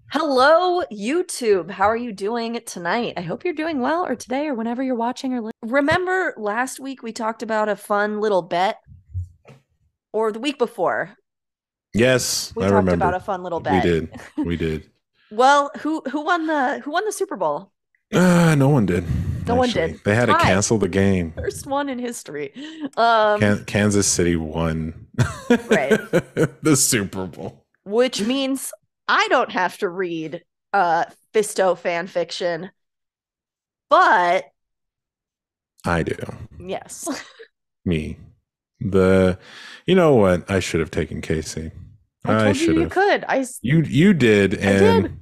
Hello, YouTube. How are you doing tonight? I hope you're doing well, or today, or whenever you're watching or listening. Remember last week we talked about a fun little bet, or the week before Yes, we I talked about remember. a fun little We bet. did. We did. Well, who won the Super Bowl? No one did, No one actually. did. They had to Tie. cancel the game. First one in history. Um, Kansas City won right. the Super Bowl. Which means I don't have to read Fisto fan fiction, but I do. yes. Me. The you know what? I should have taken Casey. I I told you should you have. could. You did, I did.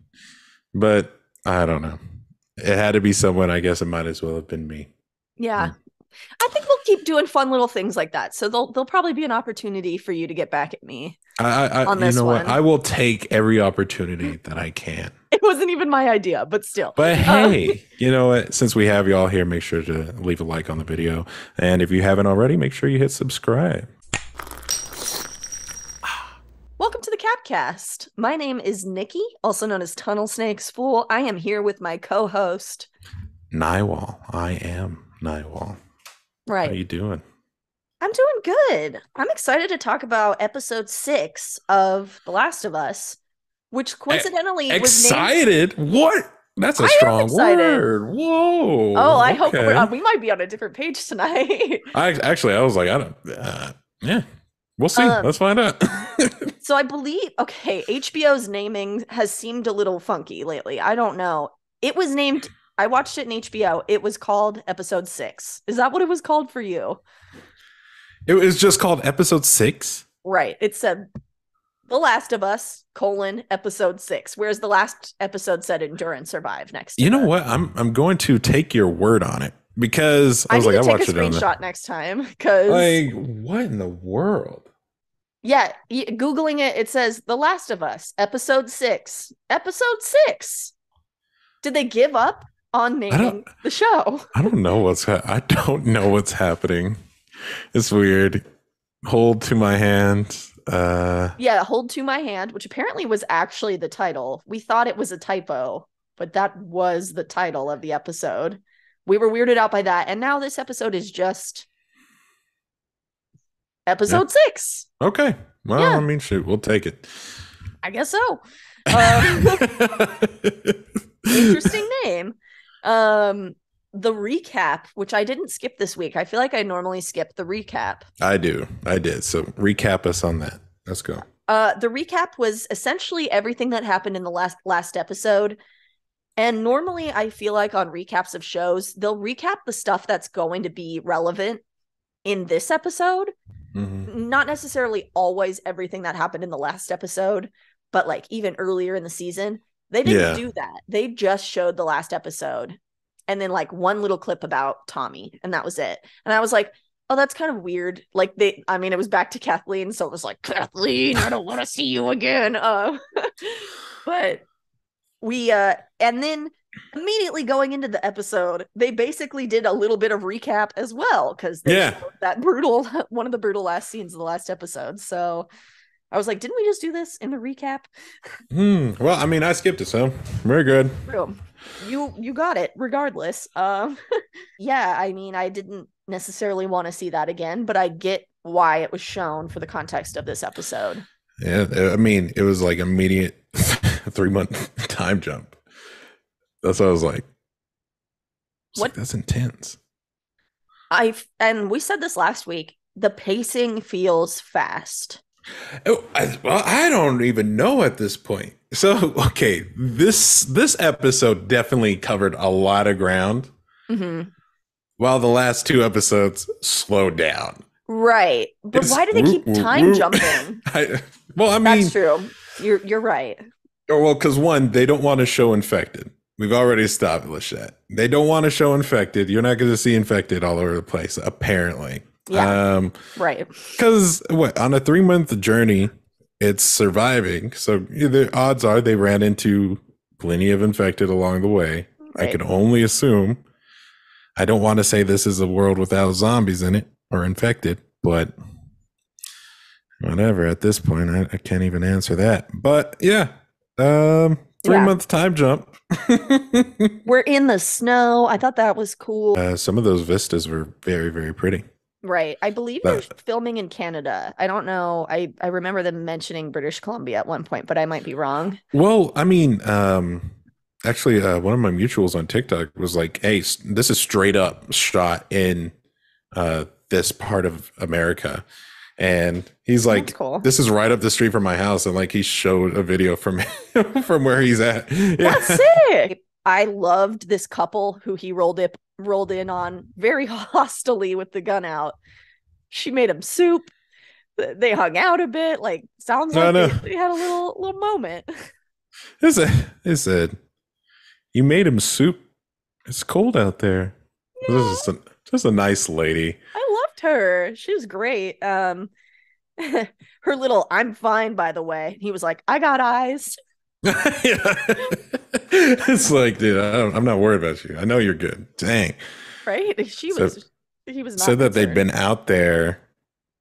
but I don't know. It had to be someone. I guess it might as well have been me. Yeah. Hmm. I think we'll keep doing fun little things like that. So there'll probably be an opportunity for you to get back at me on You this know what? one. I will take every opportunity that I can. It wasn't even my idea, but still. But Um, hey, you know what? Since we have y'all here, make sure to leave a like on the video. And if you haven't already, make sure you hit subscribe. Welcome to the Capcast. My name is Nikki, also known as Tunnel Snakes Fool. I am here with my co-host. Nywall. I am Nywall. How Right. you doing? I'm doing good. I'm excited to talk about episode 6 of The Last of Us, which E- coincidentally was named. Excited? What? That's a I am strong excited. word. Oh, Whoa. I hope Okay. we might be on a different page tonight. I was like, I don't. Yeah, we'll see. um, Let's find out. So I believe, okay, HBO's naming has seemed a little funky lately. I don't know. It was named, I watched it in HBO. It was called episode 6. Is that what it was called for you? It was just called episode 6. Right. It said The Last of Us, colon, episode 6, whereas the last episode said Endure and Survive next to You know the. what? I'm going to take your word on it because I I was need like, to I take a watched it on the screenshot next time because, like, what in the world? yeah, Googling it, it says The Last of Us, episode 6. Episode 6. Did they give up on I don't naming the show? I don't know I don't know what's happening. It's weird. Hold to my hand. Yeah, Hold to My Hand, which apparently was actually the title. We thought it was a typo, but that was the title of the episode. We were weirded out by that. And now this episode is just Yeah. episode 6. Okay. Well, I Yeah, mean, shoot, we'll take it. I guess so. Uh, Interesting name. Um, the recap, which I didn't skip this week. I feel like I normally skip the recap. I do. I did. So recap us on that. Let's go. The recap was essentially everything that happened in the last episode. And normally I feel like on recaps of shows, they'll recap the stuff that's going to be relevant in this episode. Hmm. Not necessarily always everything that happened in the last episode, but like even earlier in the season, they didn't Yeah. do that. They just showed the last episode and then like one little clip about Tommy, and that was it. And I was like, oh, that's kind of weird. Like I mean, it was back to Kathleen, so it was like, Kathleen, I don't want to see you again. But and then immediately going into the episode, they basically did a little bit of recap as well because they Yeah. showed that brutal one of the brutal last scenes of the last episode. So I was like, didn't we just do this in the recap? Well, I mean, I skipped it, so very good. Boom. You got it regardless. Yeah, I mean, I didn't necessarily want to see that again, but I get why it was shown for the context of this episode. Yeah. I mean, it was like immediate 3 month time jump. That's what I was like. It's like What that's intense. and we said this last week, the pacing feels fast. Well, I don't even know at this point. So, okay, this episode definitely covered a lot of ground, Mm-hmm. while the last two episodes slowed down. Right. But It's why do they whoop, keep whoop, time whoop. jumping? Well, I mean, That's true. You're right. well, because one, they don't want to show infected. We've already established that they don't want to show infected. You're not going to see infected all over the place, apparently. Yeah. Right. Because what on a 3 month journey, it's surviving. So the odds are they ran into plenty of infected along the way. I Right. can only assume. I don't want to say this is a world without zombies in it or infected, but whatever. At this point, I can't even answer that. But yeah, Three Yeah. month time jump. We're in the snow. I thought that was cool. Some of those vistas were very, very pretty. Right. I believe they're That filming in Canada. I don't know. I remember them mentioning British Columbia at one point, but I might be wrong. well, I mean, actually, one of my mutuals on TikTok was like, "Hey, this is straight up shot in this part of America," and he's That's like, cool. "This is right up the street from my house," and like he showed a video from from where he's at. That's Yeah, sick. I loved this couple who he rolled in on very hostilely with the gun out. She made him soup. They hung out a bit. Like sounds I like know. they had a little moment. It said, "You made him soup. It's cold out there." This Yeah, is just a nice lady. I loved her. She was great. Her little "I'm fine, by the way." He was like, "I got eyes." Yeah. It's like, dude, I'm not worried about you. I know you're good. Dang. Right? She So was he was said not that they've concerned. been out there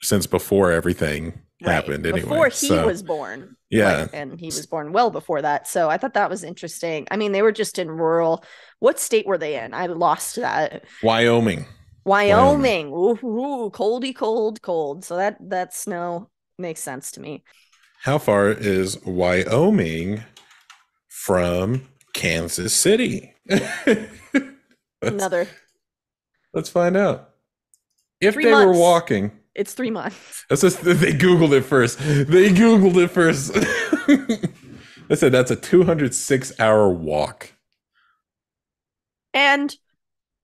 since before everything Right. happened Before anyway. he So was born. Like, yeah. and he was born well before that. So I thought that was interesting. I mean, they were just in rural. What state were they in? I lost that. Wyoming. Wyoming. Wyoming. Ooh, ooh, coldy, cold, cold. So that snow makes sense to me. How far is Wyoming from Kansas City? let's Another let's find out. If three they were months. walking, It's 3 months. that's just, they Googled it first. They Googled it first. They said that's a 206-hour walk And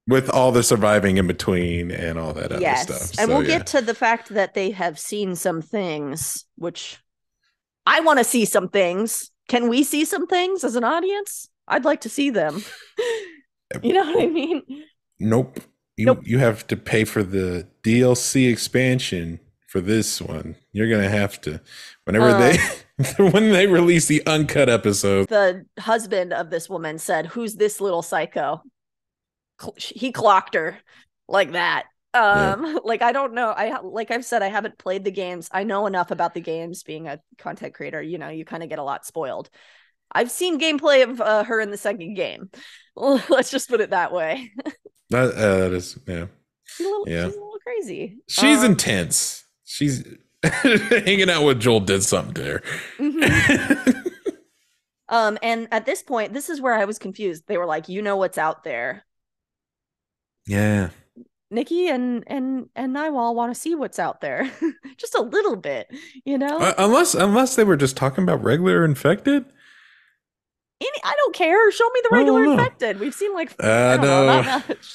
with all the surviving in between and all that other stuff. yes. And So we'll yeah. get to the fact that they have seen some things, which I want to see some things. Can we see some things as an audience? I'd like to see them. You know what I mean? Nope. Nope. You have to pay for the DLC expansion for this one. You're gonna have to whenever they when they release the uncut episode. The husband of this woman said, "Who's this little psycho?" He clocked her like that. Yeah. Like I don't know. Like I've said, I haven't played the games. I know enough about the games. Being a content creator, you know, you kind of get a lot spoiled. I've seen gameplay of her in the second game. Let's just put it that way. That is yeah. Yeah. She's a little crazy. She's intense. She's hanging out with Joel did something to her. Mm-hmm. And at this point, this is where I was confused. They were like, "You know what's out there." Yeah. Nikki and Naiwal want to see what's out there, just a little bit, you know. Unless they were just talking about regular infected. I don't care. Show me the I regular don't know. infected. We've seen like I don't know, No. not much.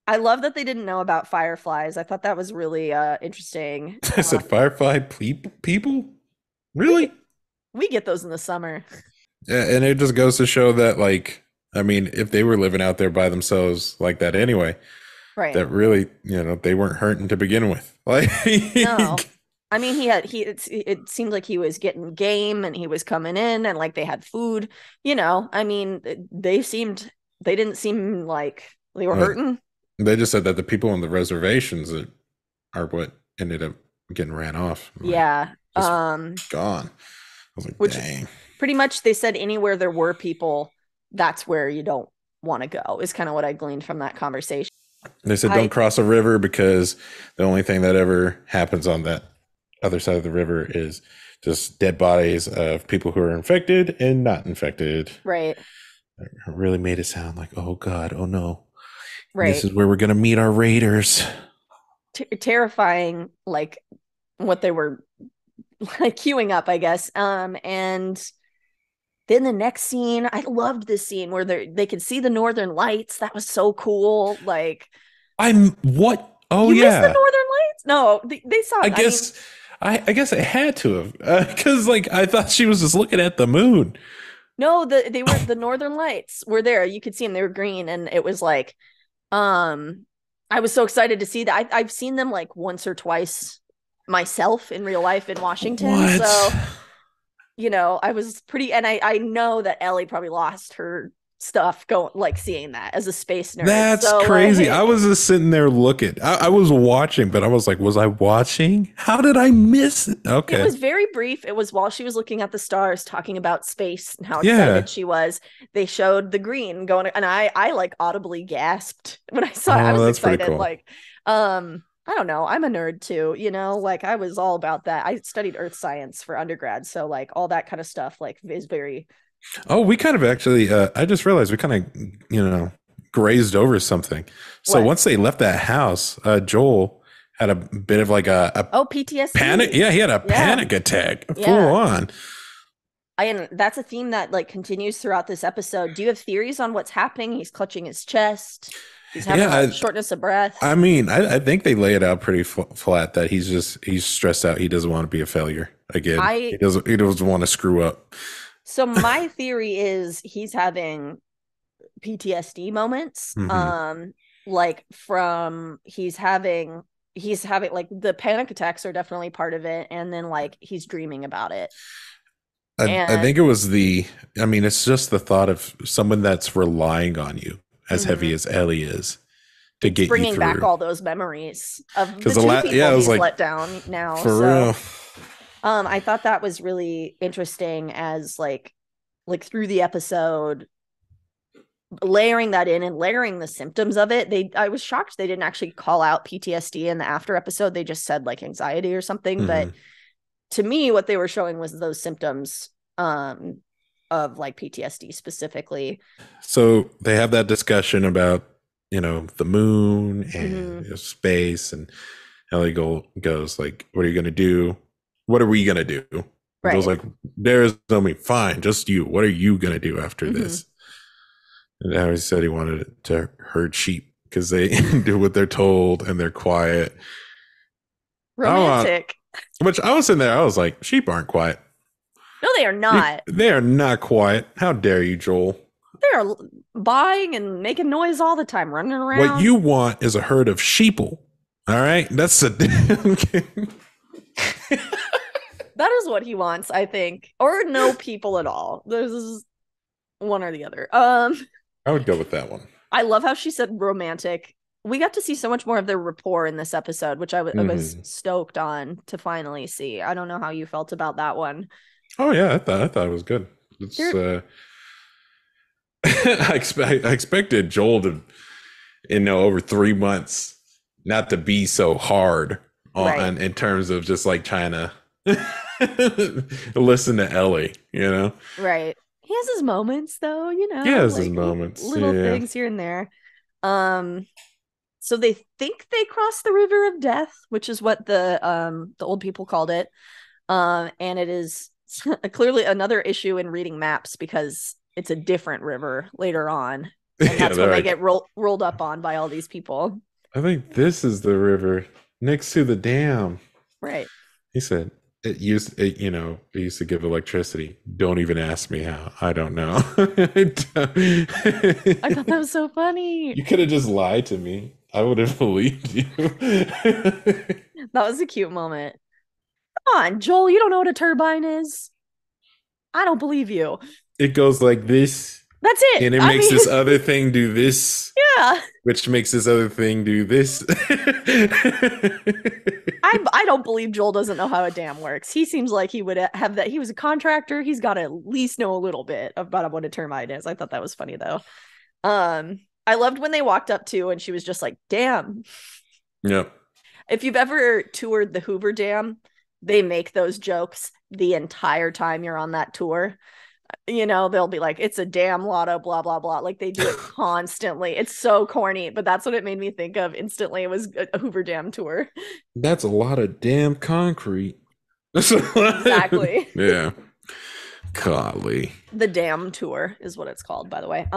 I love that they didn't know about fireflies. I thought that was really interesting. I said firefly people? Really? We get those in the summer. Yeah, and it just goes to show that, like, I mean, if they were living out there by themselves like that anyway, Right. that really, they weren't hurting to begin with. Like, No. I mean, it seemed like he was getting game and he was coming in and like they had food, you know. I mean, they didn't seem like they were hurting. They just said that the people on the reservations are what ended up getting ran off. Yeah. Gone. I was like, Which dang. pretty much they said anywhere there were people, that's where you don't want to go, is kind of what I gleaned from that conversation. They said don't cross a river because the only thing that ever happens on that other side of the river is just dead bodies of people who are infected and not infected. Right. It really made it sound like, oh God, oh no. Right. This is where we're going to meet our raiders. Terrifying, like what they were like queuing up, I guess. And then the next scene, I loved this scene where they could see the northern lights. That was so cool. Like, what? Oh, you yeah. missed the northern lights? No, they saw. I guess I had to have because like I thought she was just looking at the moon. No, the northern lights were there. You could see them. They were green, and it was like, I was so excited to see that. I've seen them like once or twice myself in real life in Washington. What? So, I was pretty, and I know that Ellie probably lost her stuff going, like seeing that as a space nerd. That's So crazy. I like was just sitting there looking. I was watching, but I was like, was I watching? How did I miss it? it Okay. was very brief. It was while she was looking at the stars, talking about space and how Yeah. excited she was. They showed the green going, and I like audibly gasped when I saw it. I Oh, was that's pretty excited. cool. Like, I don't know. I'm a nerd too, you know. Like I was all about that. I studied earth science for undergrad, so like all that kind of stuff like is very Oh, we kind of actually, I just realized we kind of, grazed over something. So what? once they left that house, Joel had a bit of like a Oh, panic. PTSD. Yeah, he had a Yeah, panic attack full yeah. on. And that's a theme that like continues throughout this episode. Do you have theories on what's happening? He's clutching his chest. He's having a Yeah, shortness of breath. I mean, I think they lay it out pretty flat that he's stressed out. He doesn't want to be a failure again. I He doesn't want to screw up. So my theory is he's having PTSD moments. Hmm. Like from he's having like the panic attacks are definitely part of it, and then like he's dreaming about it. I And think it was I mean, it's just the thought of someone that's relying on you as heavy mhm, as Ellie is to it's get you bringing back through. all those memories of Because the two yeah, people it was he's like, let down now. for So real. I thought that was really interesting as like through the episode layering that in and layering the symptoms of it. I was shocked they didn't actually call out PTSD in the after episode. They just said like anxiety or something. But Hmm. to me, what they were showing was those symptoms of like PTSD specifically. So they have that discussion about, the moon and Mm-hmm. space, and Ellie goes like, "What are you gonna do? What are we gonna do?" And Joel's Right. like, "There's only fine, just you. What are you gonna do after Mm-hmm. this?" And Harry said he wanted to herd sheep because they do what they're told and they're quiet. I want, Romantic. which I was in there. I was like, sheep aren't quiet. No, they are not. They are not quiet. How dare you, Joel? They're buying and making noise all the time, running What around. you want is a herd of sheeple. All right, that's a. That is what he wants, I think. Or no people at all. There's one or the other. I would go with that one. I love how she said romantic. We got to see so much more of their rapport in this episode, which I was Hmm. stoked on to finally see. I don't know how you felt about that one. Oh yeah, I thought it was good. It's Here, I expected Joel to, over 3 months, not to be so hard right, on in terms of just like trying to listen to Ellie. right. He has his moments, though, He has his like moments. little Yeah, things here and there. Um, so they think they crossed the river of death, which is what the old people called it. And it is clearly another issue in reading maps because it's a different river later on, and yeah. that's when They're they like, get rolled up on by all these people. I think this is the river next to the dam. Right. He said it used to give electricity. Don't even ask me how. I don't know. I thought that was so funny. You could have just lied to me. I would have believed you. That was a cute moment. Come on, Joel, you don't know what a turbine is. I don't believe you. It goes like this, That's it. and it I makes mean, this other thing do this, yeah. which makes this other thing do this. I don't believe Joel doesn't know how a dam works. He seems like he would have that. He was a contractor. He's got to at least know a little bit about what a turbine is. I thought that was funny though. I loved when they walked up to and she was just like, "Damn." Yep. If you've ever toured the Hoover Dam, they make those jokes the entire time you're on that tour. They'll be like, "It's a damn lotto, blah blah blah." Like they do it constantly. It's so corny, but that's what it made me think of instantly. It was a Hoover Dam tour. That's a lot of damn concrete. Exactly. Yeah. Golly. The Dam tour is what it's called, by the way.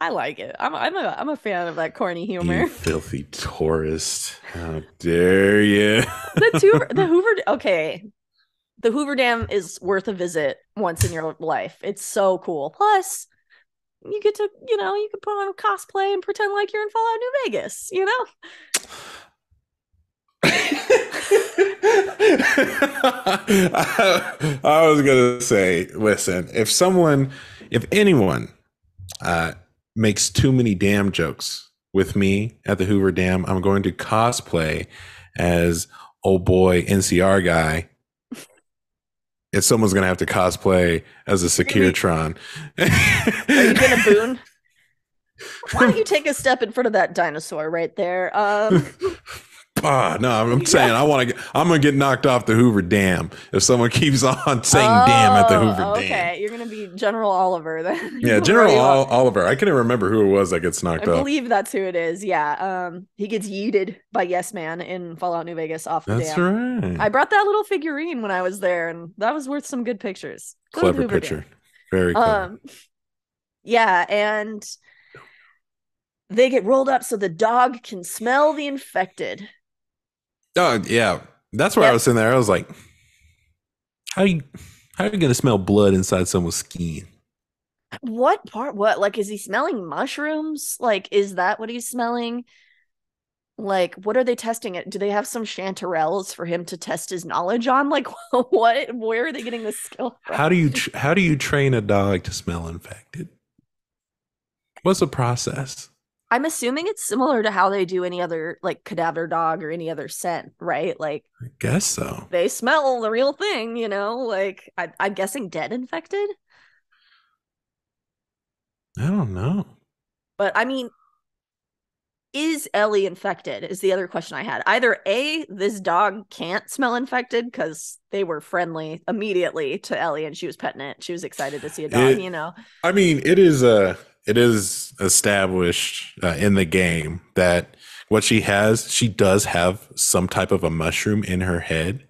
I like it. I'm a fan of that corny humor. You filthy tourist. How dare you? The Hoover. Okay, the Hoover Dam is worth a visit once in your life. It's so cool. Plus, you get to, you can put on a cosplay and pretend like you're in Fallout New Vegas. I was gonna say, listen, if someone if anyone uh, makes too many dam jokes with me at the Hoover Dam, I'm going to cosplay as old boy NCR guy. If someone's gonna have to cosplay as a Securitron. Are you gonna boon? Why don't you take a step in front of that dinosaur right there? No, I'm saying Yeah. I'm gonna get knocked off the Hoover Dam if someone keeps on saying "damn" at the Hoover Oh, Dam. okay. You're gonna be General Oliver then. Yeah, Where General you are. Oliver. I can't even remember who it was that gets I knocked off. believe that's who it is. Yeah. He gets yeeted by Yes Man in Fallout New Vegas off the That's dam. I right. brought that little figurine when I was there, and that was worth some good pictures. Go to the Clever Hoover Dam. picture. Very clever. Um, yeah, and they get rolled up so the dog can smell the infected. Oh yeah, that's where I Yep. was sitting there. I was like, how you how are you gonna smell blood inside someone's skin? What part? What? Like, is he smelling mushrooms? Like, is that what he's smelling? Like, what are they testing it? Do they have some chanterelles for him to test his knowledge on? Like, what? Where are they getting this skill from? How do you train a dog to smell infected? What's the process? I'm assuming it's similar to how they do any other like cadaver dog or any other scent, right? Like, I guess so. they smell the real thing, you know? Like, I'm guessing dead infected. I don't know. But I mean, is Ellie infected? Is the other question I had. Either A, this dog can't smell infected because they were friendly immediately to Ellie and she was petting it. She was excited to see a dog, It. you know? I mean, it is established in the game that what she does have some type of a mushroom in her head.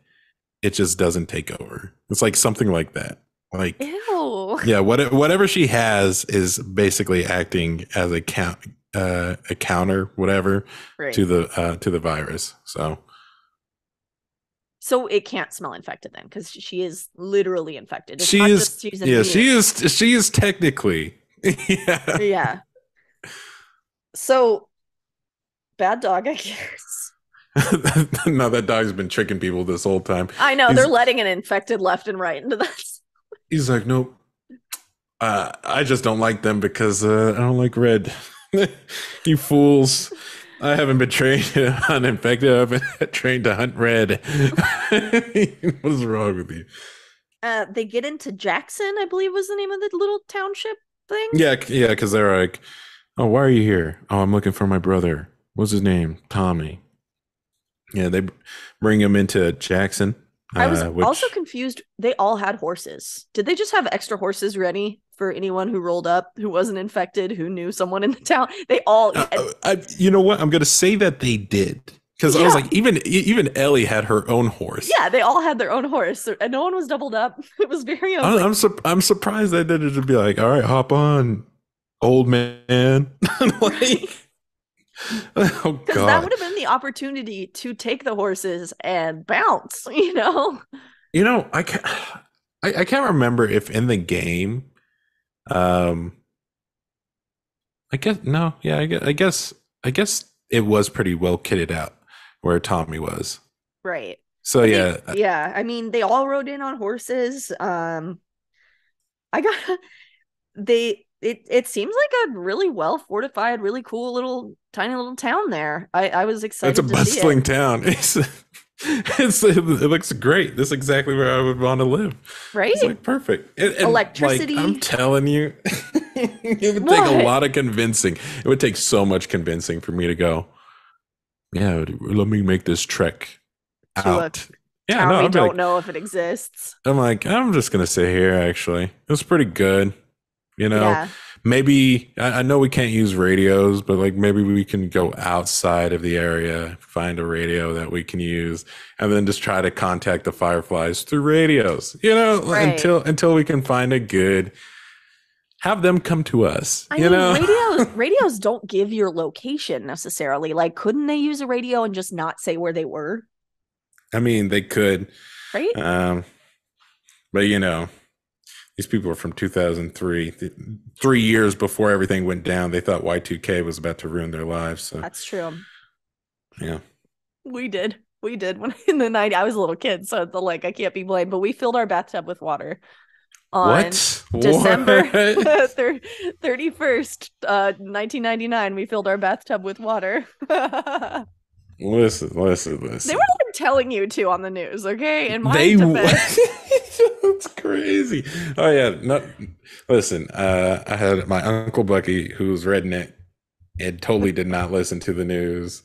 It just doesn't take over. It's like something like that. Like Ew. yeah, whatever she has is basically acting as a counter, whatever, Right. to the virus. So So it can't smell infected then because she is literally infected. It's she not is, just she's yeah, immune. she is technically, yeah. Yeah. So bad dog, I guess. No, that dog's been tricking people this whole time. I know they're He's letting an infected left and right into that. he's like, nope. I just don't like them because I don't like red. You fools. I haven't been trained to hunt infected. I've been trained to hunt red. What is wrong with you? They get into Jackson, I believe was the name of the little township thing. Yeah, yeah, because they're like, oh, why are you here? Oh, I'm looking for my brother. What's his name? Tommy. Yeah, they bring him into Jackson, I was also which confused. They all had horses. Did they just have extra horses ready for anyone who rolled up who wasn't infected, who knew someone in the town? They all, you know what? I'm gonna say that they did because I was yeah, like, even Ellie had her own horse. yeah, they all had their own horse, and no one was doubled up. It was very. I was like, I'm surprised they didn't just be like, all right, hop on, old man. Like, oh because that God. would have been the opportunity to take the horses and bounce, you know? You know, I can't remember if in the game, um, I guess no, yeah, I guess it was pretty well kitted out where Tommy was. Right. So But they, yeah, yeah, I mean, they all rode in on horses. I got it seems like a really well fortified, really cool little tiny little town there. I was it's a excited to see it. bustling town. It looks great. This is exactly where I would want to live. It's Right? like perfect. And like I'm Electricity. telling you, it would take a What? lot of convincing. It would take so much convincing for me to go, yeah, let me make this trek To a out. Yeah, town no, we I'd be don't like, know if it exists. I'm like, I'm just gonna sit here. Actually, it was pretty good. You know, Yeah. maybe I know we can't use radios, but like maybe we can go outside of the area, find a radio that we can use, and then just try to contact the fireflies through radios. You know, Right. until we can find a good, have them come to us. I You mean, know, radios don't give your location necessarily. Like, couldn't they use a radio and just not say where they were? I mean they could, Right? um, but you know. These people are from 2003, 3 years before everything went down. They thought Y2K was about to ruin their lives. So, That's true. yeah. We did. We did when in the 90s. I was a little kid, so it's like I can't be blamed, but we filled our bathtub with water. on What? December What? 31st, 1999, we filled our bathtub with water. Listen, listen, They were listen. like telling you to on the news, okay? In my They defense. That's crazy. Oh yeah, not listen. I had my uncle Bucky, who was redneck, and totally did not listen to the news,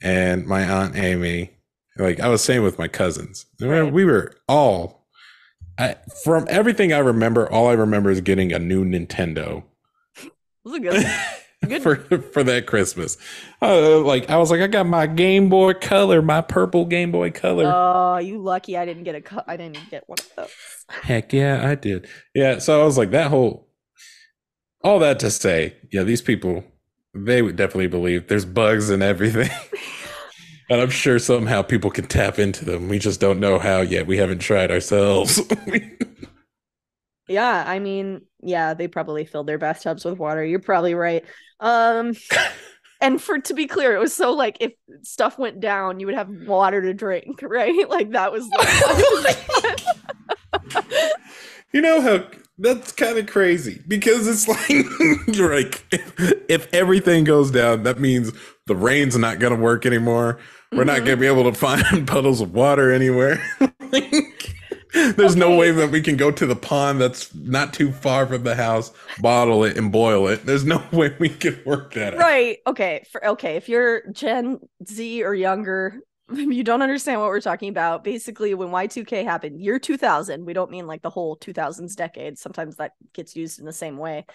and my aunt Amy. Like I was saying with my cousins, Right. we were all. From everything I remember, all I remember is getting a new Nintendo It was a good for good for that Christmas. Like I was like, I got my Game Boy Color, my purple Game Boy Color. Oh, you lucky I didn't get I didn't get one of those. Heck yeah, I did. Yeah, so I was like, that whole all that to say, yeah, these people, they would definitely believe there's bugs and everything. And I'm sure somehow people can tap into them. We just don't know how yet. We haven't tried ourselves. Yeah, I mean, yeah, they probably filled their bathtubs with water. You're probably right. Um, and for to be clear, it was so like if stuff went down, you would have water to drink, right? Like that was like You know how that's kind of crazy because it's like you're like if everything goes down, that means the rain's not going to work anymore. We're not going to be able to find puddles of water anywhere. Like, there's no way Okay. that we can go to the pond that's not too far from the house, bottle it and boil it. There's no way we can work that out. Right. Okay. Okay. If you're Gen Z or younger, you don't understand what we're talking about. Basically, when Y2K happened, year 2000, we don't mean like the whole 2000s decade. Sometimes that gets used in the same way.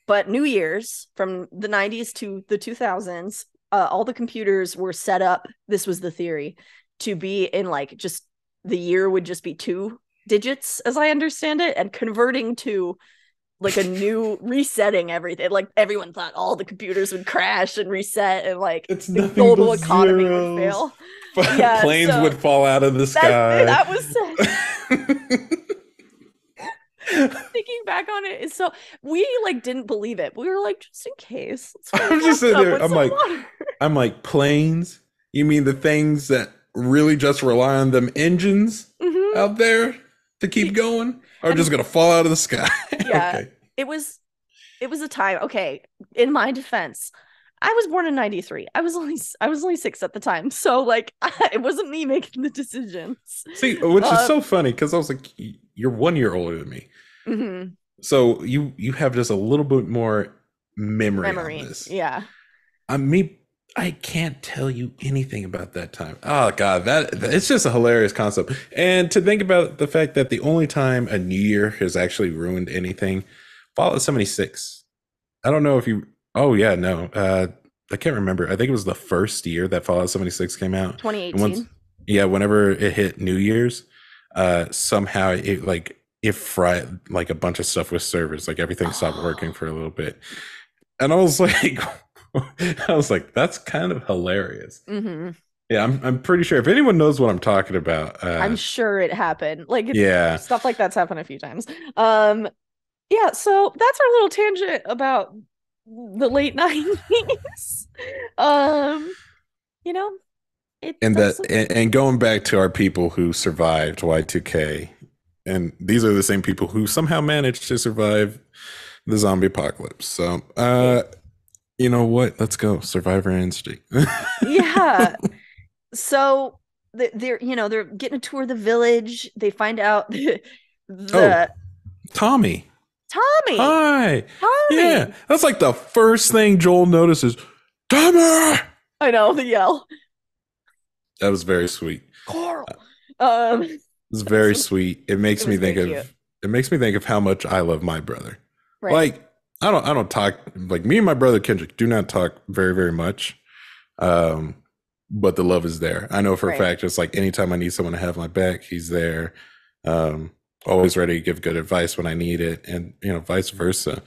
But New Year's from the 90s to the 2000s, all the computers were set up. This was the theory to be in like just the year would just be 2 digits, as I understand it, and converting to like a new resetting everything. Like everyone thought all the computers would crash and reset and like It's the nothing global but economy would zeros. fail. Yeah, Planes so would fall out of the sky. that was thinking back on it is so we like didn't believe it. We were like, just in case, let's fill I'm the just sitting bathtub there. with some water. I'm like planes. You mean the things that really just rely on them engines Mm-hmm. out there to keep going, are And just gonna fall out of the sky? yeah, Okay. it was it was a time. Okay, in my defense, I was born in 93. I was only 6 at the time. So like it wasn't me making the decisions. See, which is Uh so funny because I was like, you're 1 year older than me, mhm. so you have just a little bit more memory on Memory. this. Yeah. Me, I can't tell you anything about that time. Oh God, it's just a hilarious concept. And to think about the fact that the only time a new year has actually ruined anything, Fallout 76. I don't know if you. Oh yeah, no. I can't remember. I think it was the first year that Fallout 76 came out. And once, 2018. yeah, whenever it hit New Year's, somehow it fried like a bunch of stuff with servers. Like everything stopped working Oh. for a little bit. And I was like, I was like, that's kind of hilarious. Mm-hmm. Yeah, I'm pretty sure if anyone knows what I'm talking about, I'm sure it happened. Like it's yeah. stuff like that's happened a few times. Um, yeah, so that's our little tangent about the late 90s. Um, you know, it And that's that and going back to our people who survived Y2K, and these are the same people who somehow managed to survive the zombie apocalypse. So, hey, you know what? Let's go. Survivor Instinct. yeah. So they're getting a tour of the village. They find out Oh, the Tommy. Tommy, Hi. Yeah, Tommy. that's like the first thing Joel notices. Tommy. I know the yell, That was very sweet. Carl. Um, It's that's very sweet. It it makes me was think very cute, of how much I love my brother. right? Like I don't talk like me and my brother Kendrick do not talk very very much. Um but the love is there. I know for a Right. fact just like anytime I need someone to have my back, he's there. Um Always ready to give good advice when I need it and vice versa.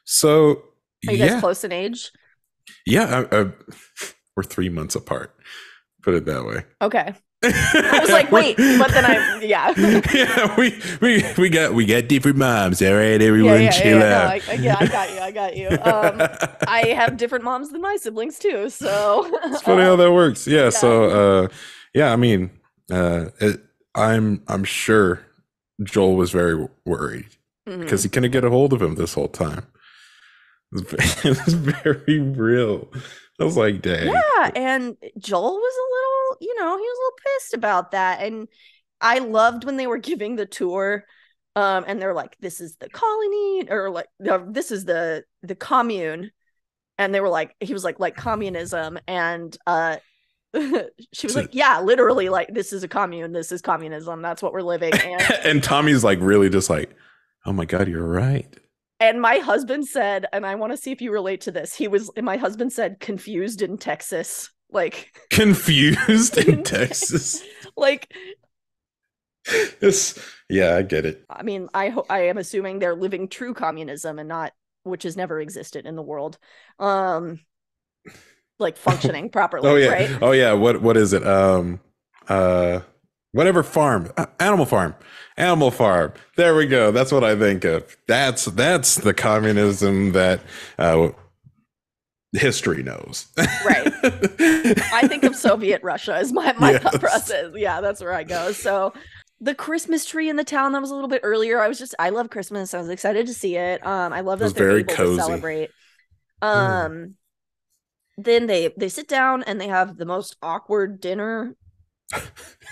So Are you guys yeah. close in age? Yeah, we're 3 months apart. Put it that way. Okay. I was like, wait, but then yeah. Yeah, we got different moms. All right, Yeah, everyone, yeah, chill yeah. No, out. yeah, I got you. I have different moms than my siblings too, so It's funny how that works. Yeah. yeah. So, yeah. I mean, I'm sure Joel was very worried because Mhm. he couldn't get a hold of him this whole time. It was very real. I was like, dang. Yeah, and Joel was a little, he was a little pissed about that. And I loved when they were giving the tour, and they're like, "This is the colony," or like, no, "This is the commune," and they were like, he was like communism, and she was like, "Yeah, literally, like this is a commune, this is communism, that's what we're living." And Tommy's like really just like, oh my god, you're right. And my husband said, and I want to see if you relate to this. My husband said, confused in Texas, like Confused in Texas. like This, yeah, I get it. I mean, I am assuming they're living true communism and not, which has never existed in the world, um, like functioning Oh properly, yeah. right? Oh yeah. What is it? Uh whatever farm. Animal farm. Animal farm. There we go. That's what I think of. That's the communism that history knows. Right. I think of Soviet Russia as my Yes. thought process. Yeah, that's where I go. So the Christmas tree in the town that was a little bit earlier. I love Christmas. I was excited to see it. I love It was that they're very able to cozy. celebrate. Mm. Um, then they sit down and they have the most awkward dinner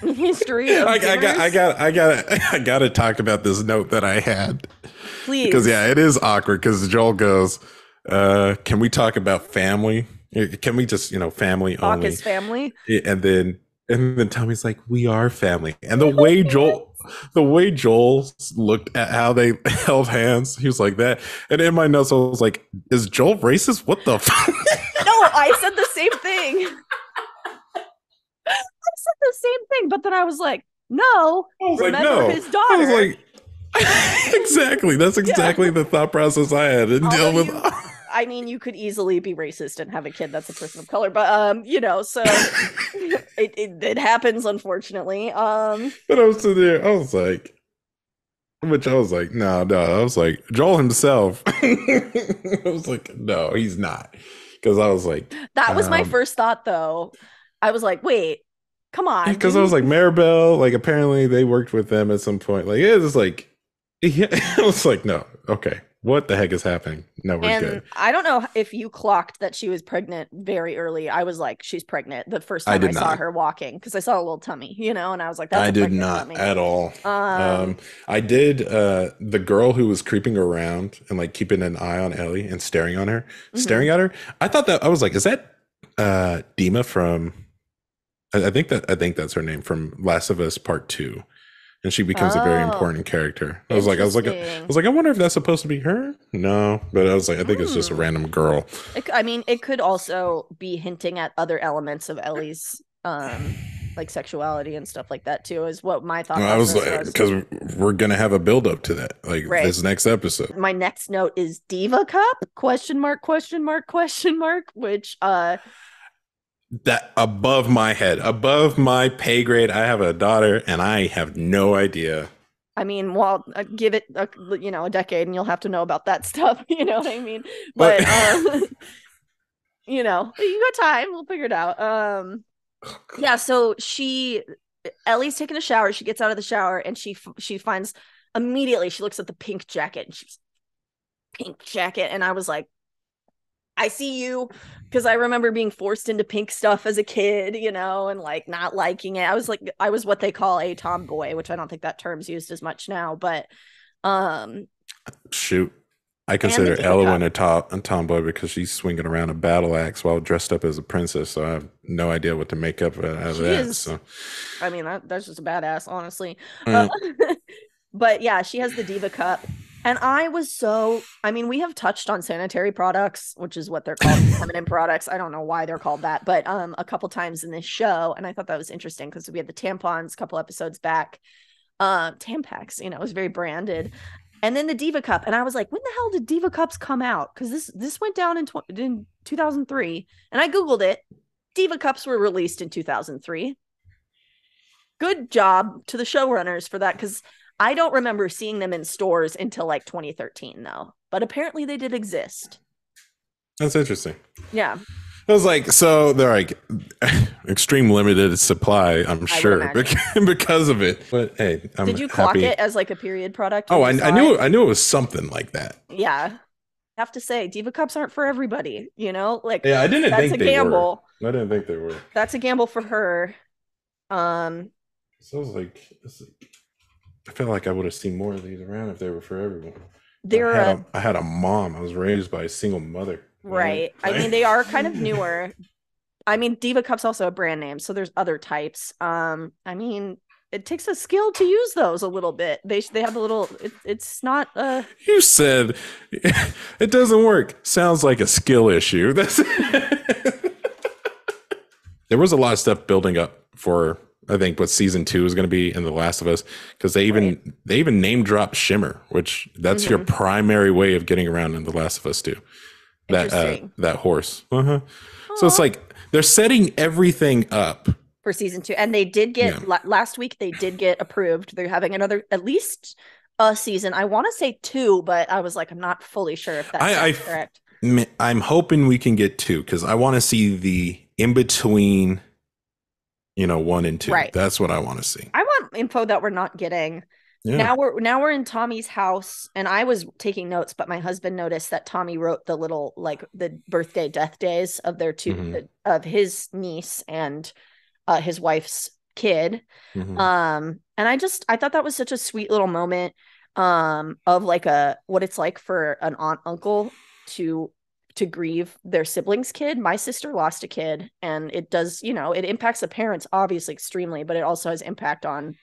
in history of dinners. I got to talk about this note that I had because Please, yeah, it is awkward because Joel goes, can we talk about family? Can we just, family only? Bacchus family. And then Tommy's like, we are family. And the way Joel looked at how they held hands, he was like that. And in my notes, I was like, is Joel racist? What the fuck? No, I said the same thing. I said the same thing, but then I was like, no, I was like, remember no. his I was daughter. like, exactly. That's Yeah. exactly the thought process I had and Although deal with. I mean, you could easily be racist and have a kid that's a person of color, but so it happens, unfortunately. But I was sitting there, I was like, no, no. I was like, Joel himself. I was like, no, he's not. Because I was like, That was my first thought, though. I was like, wait, come on, because I was didn't like, Maribel, like apparently they worked with them at some point. Like, it was like, yeah, I was like, no, okay, what the heck is happening? No, we're and good. I don't know if you clocked that she was pregnant very early. I was like, she's pregnant the first I time I did saw not. her walking because I saw a little tummy, and I was like, that's I a did pregnant not tummy. at all. Um, I did the girl who was creeping around and like keeping an eye on Ellie and mhm. staring at her. I thought that I was like, is that Dima from I think that's her name from Last of Us Part 2. And she becomes a very Oh, important character. I interesting. was like, I wonder if that's supposed to be her. No, but I was like, I think it's just a Hmm. random girl. I mean, it could also be hinting at other elements of Ellie's like sexuality and stuff like that too, is what my thought I was process like, was. because we're gonna have a build up to that, like Right. this next episode. My next note is Diva Cup? Question mark, question mark, question mark, which That above my head, above my pay grade. I have a daughter, and I have no idea. I mean, well, give it a decade and you'll have to know about that stuff, you know what I mean? But But you got time, we'll figure it out. Yeah, so Ellie's taking a shower, she gets out of the shower and she finds immediately she looks at the pink jacket and she's pink jacket and I was like, I see you, because I remember being forced into pink stuff as a kid, and like not liking it. I was what they call a tomboy, which I don't think that term's used as much now, but um shoot, I and the consider Diva Ellen Cup. a tomboy because she's swinging around a battle axe while dressed up as a princess. So I have no idea what to make up out of She that. is, So, I mean, that's just a badass, honestly. Uh, uh, but yeah, she has the Diva Cup. And I mean, we have touched on sanitary products, which is what they're called, feminine products. I don't know why they're called that, but a couple times in this show. And I thought that was interesting because we had the tampons a couple episodes back. Tampax, it was very branded. And then the Diva Cup. And I was like, when the hell did Diva Cups come out? Because this went down in 2003. And I Googled it. Diva Cups were released in 2003. Good job to the showrunners for that, because I don't remember seeing them in stores until like 2013, though. But apparently they did exist. that's interesting. Yeah. I was like, so they're like extreme limited supply, I'm I would sure, imagine. because of it. But hey, I'm Did you clock happy. it as like a period product Oh, when you I saw it? knew, I knew it was something like that. Yeah. Have to say, Diva Cups aren't for everybody, you know? Like Yeah, I didn't that's think a they were. gamble. I didn't think they were. That's a gamble for her. Um, So I was like, I feel like I would have seen more of these around if they were for everyone. they're I had a mom. I was raised by a single mother. You know? right. I mean, they are kind of newer. I mean, Diva Cup's also a brand name, so there's other types. I mean, it takes a skill to use those a little bit. They have a little. It's not You said it doesn't work. Sounds like a skill issue. That's there was a lot of stuff building up for I think what season 2 is going to be in The Last of Us because right. they even name drop Shimmer, which that's your Hmm. primary way of getting around in The Last of Us 2. Interesting. That horse. Uh-huh. So it's Oh, like they're setting everything up. for season 2, and they did Yeah. get last week. They did get approved. They're having another at least a season. I want to say two, but I was like, I'm not fully sure if that sounds I correct. I'm hoping we can get 2 because I want to see the in between, 1 and 2. Right. That's what I want to see. I want info that we're not getting. Yeah. Now we're in Tommy's house, and I was taking notes, but my husband noticed that Tommy wrote the little like the birthday death days of their two Hmm. of his niece and his wife's kid. Hmm. And I thought that was such a sweet little moment of like a what it's like for an aunt uncle to grieve their sibling's kid. My sister lost a kid, and it does, it impacts the parents obviously extremely, but it also has impact on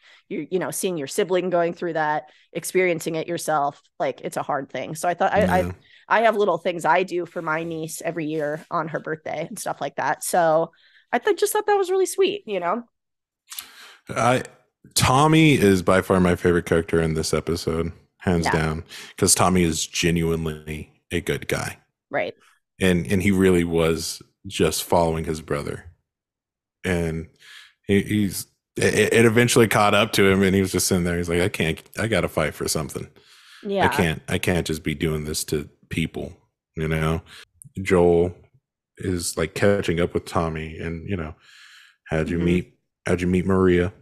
seeing your sibling going through that, experiencing it yourself. Like it's a hard thing. So I thought Yeah. I have little things I do for my niece every year on her birthday and stuff like that. So just thought that was really sweet. I Tommy is by far my favorite character in this episode, hands Yeah, down, because Tommy is genuinely a good guy, right. and he really was just following his brother, and he's it eventually caught up to him, and he was just sitting there. He's like, I got to fight for something. Yeah. I can't just be doing this to people, you know. Joel is like catching up with Tommy, and how'd you Hmm. meet how'd you meet Maria?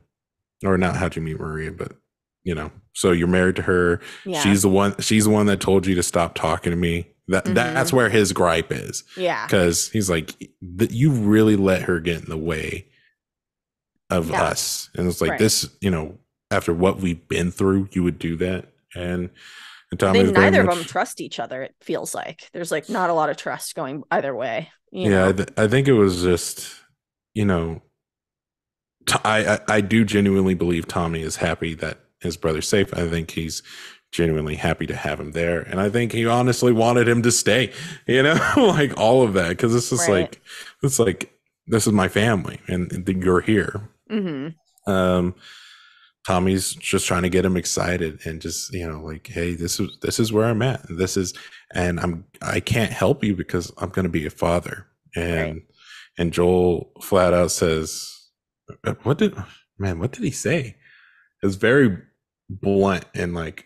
Or not how'd you meet Maria, but so you're married to her. Yeah. She's the one that told you to stop talking to me. That's Hmm. where his gripe is. Yeah. Because he's like, you really let her get in the way of Yeah. us. And it's like Right. this, after what we've been through, you would do that. And They Tommy was very neither of them much, trust each other. It feels like there's like not a lot of trust going either way. yeah, I think it was just, you know, I do genuinely believe Tommy is happy that his brother's safe. I think he's genuinely happy to have him there, and I think he honestly wanted him to stay. Like all of that because Right. it's like this is my family, and you're here. Hmm. Um, Tommy's just trying to get him excited and just like, hey, this is where I'm at. And I can't help you because I'm going to be a father. Right. And Joel flat out says, what did what did he say? It's very blunt and like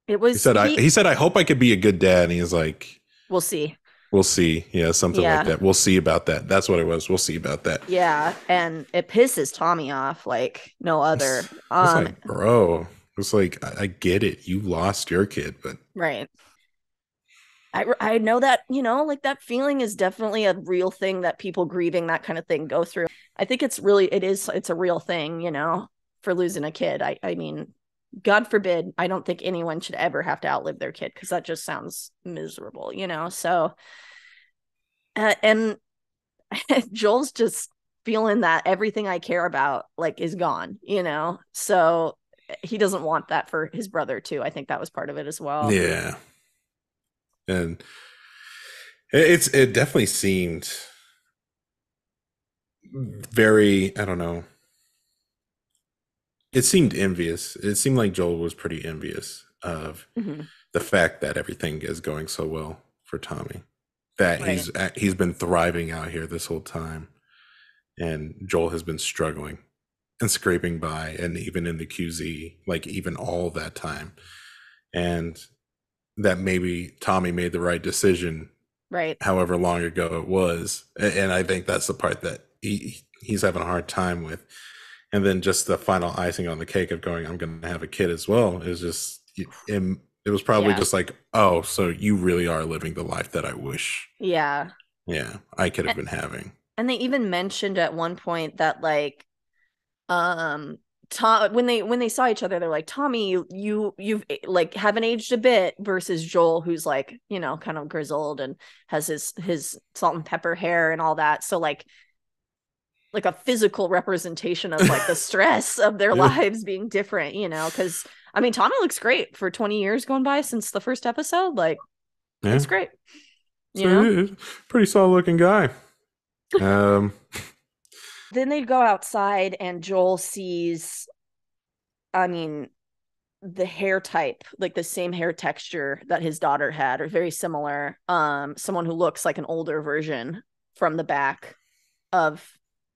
It was he said I hope I could be a good dad, and he's like, we'll see. we'll see. Yeah, something like Yeah. that. We'll see about that. That's what it was. We'll see about that. Yeah. And it pisses Tommy off like no other. It's like, bro, it's like I get it. You lost your kid, but Right. I know that, like that feeling is definitely a real thing that people grieving that kind of thing go through. I think it's a real thing, for losing a kid. I mean, God forbid, I don't think anyone should ever have to outlive their kid because that just sounds miserable. So, and Joel's just feeling that everything I care about like is gone. So he doesn't want that for his brother too. I think that was part of it as well. yeah. And it definitely seemed very, I don't know. It seemed envious. It seemed like Joel was pretty envious of Hmm. the fact that everything is going so well for Tommy. That Right. he's been thriving out here this whole time, and Joel has been struggling and scraping by, and even in the QZ, like even all that time, and that maybe Tommy made the right decision Right. however long ago it was. And I think that's the part that he's having a hard time with. And then just the final icing on the cake of going, I'm going to have a kid as well, is just, it was probably Yeah. just like, oh, so you really are living the life that I wish, Yeah. yeah, I could have A- been having. And they even mentioned at one point that like um Tom, when they saw each other, they're like, Tommy, you've like haven't aged a bit versus Joel, who's like, you know, kind of grizzled and has his salt and pepper hair and all that. So like a physical representation of like the stress of their Yeah. lives being different, you know, because I mean Tommy looks great for 20 years going by since the first episode. Like, Yeah. looks great, you So know? he's a pretty solid looking guy. Um, Then they go outside and Joel sees, I mean, the hair type, like the same hair texture that his daughter had, or very similar. Someone who looks like an older version from the back of